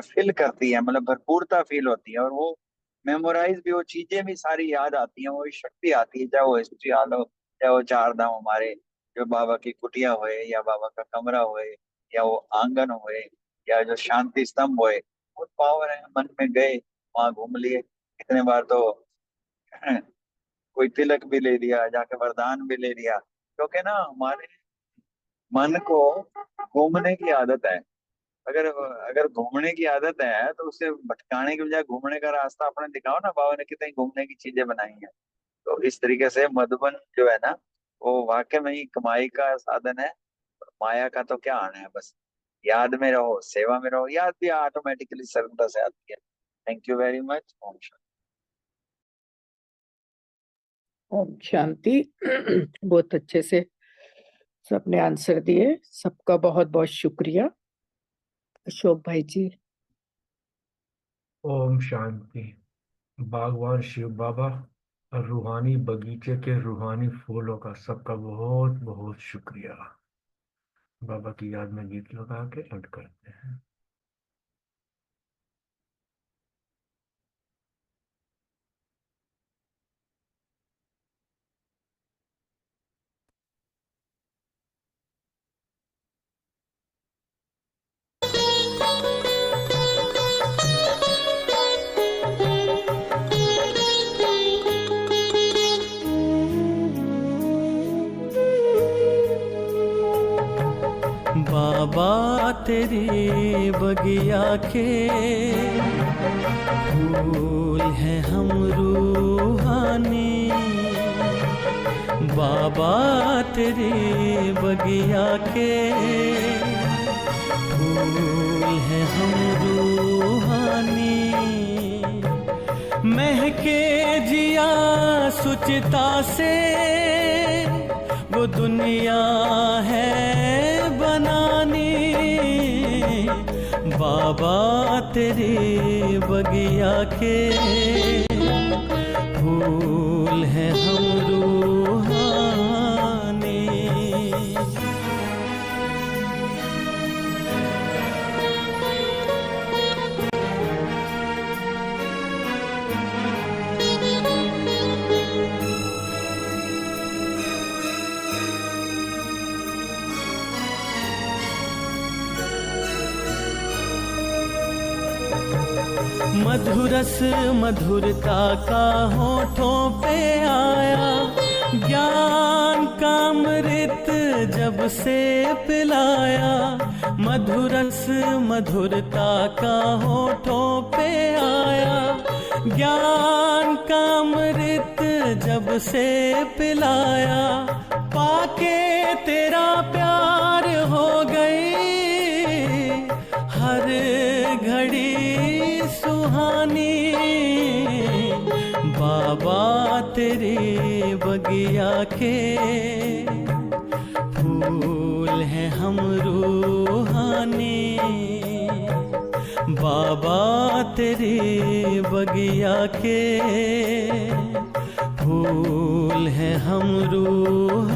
फील करती है, मतलब भरपूरता फील होती है, और वो मेमोराइज भी, वो चीजें भी सारी याद आती हैं, वो शक्ति आती है, चाहे वो हिस्ट्री आलो, चाहे वो चार धाम हमारे जो बाबा की कुटिया होए या बाबा का कमरा होए या वो आंगन होए या जो शांति स्तंभ होए, बहुत पावर है। मन में गए, वहां घूम लिए, कितने बार तो कोई तिलक भी ले लिया, जाके वरदान भी ले लिया, क्योंकि ना हमारे मन को घूमने की आदत है। अगर अगर घूमने की आदत है तो उसे भटकाने की बजाय घूमने का रास्ता अपने दिखाओ ना। बाबा ने कितनी घूमने की चीजें बनाई हैं। तो इस तरीके से मधुबन जो है ना, वो वाकई में ही कमाई का साधन है। माया का तो क्या आना है, बस याद में रहो, सेवा में रहो, याद भी ऑटोमेटिकली सरलता से आती है। Thank you very much. ओम शांति। ओम शांति। बहुत अच्छे से सबने आंसर दिए, सबका बहुत बहुत शुक्रिया। अशोक भाई जी। ओम शांति। भगवान शिव बाबा और रूहानी बगीचे के रूहानी फूलों का सबका बहुत बहुत शुक्रिया। बाबा की याद में गीत लगा के एंड करते हैं। बाबा तेरी बगिया के फूल हैं हम रूहानी, बाबा तेरी बगिया के फूल हैं हम रूहानी, महके जिया सुचिता से वो दुनिया है बनानी, बाबा तेरी बगिया के फूल हैं हम रूहानी। मधुरस मधुरता का होठों पे आया, ज्ञान का अमृत जब से पिलाया। मधुरस मधुरता का होठों पे आया, ज्ञान का अमृत जब से पिलाया। पाके तेरा प्यार हो गई हर घड़ी सुहानी। बाबा तेरे बगिया के फूल हैं हम रूहानी। बाबा तेरे बगिया के फूल हैं हम रूहानी।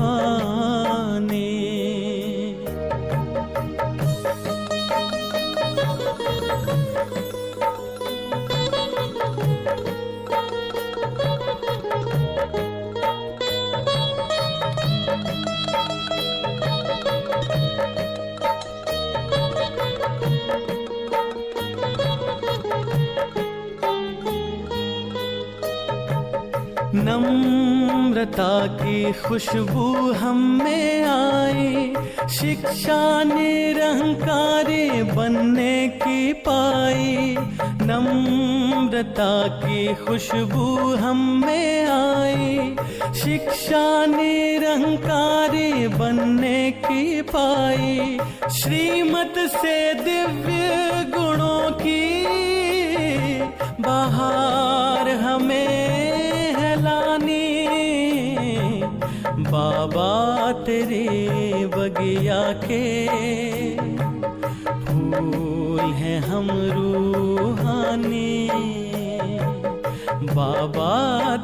नम्रता की खुशबू हम में आई, शिक्षा निरहंकारी बनने की पाई। नम्रता की खुशबू हम में आई, शिक्षा निरहंकारी बनने की पाई। श्रीमत से दिव्य गुणों की बहार हमें लानी। बाबा तेरे बगिया के फूल हैं हम रूहानी। बाबा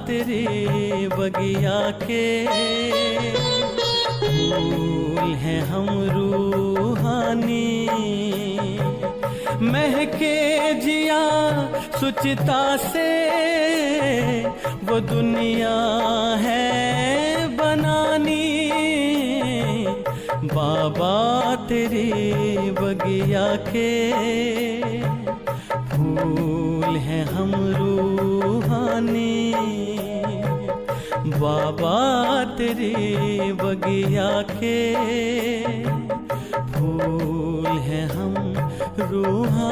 तेरे बगिया के फूल हैं हम रूहानी। महके जिया सुचिता से वो दुनिया है बनानी। बाबा तेरे बगिया के फूल हैं हम रूहानी। बाबा तेरे बगिया के फूल हैं हम रूहानी।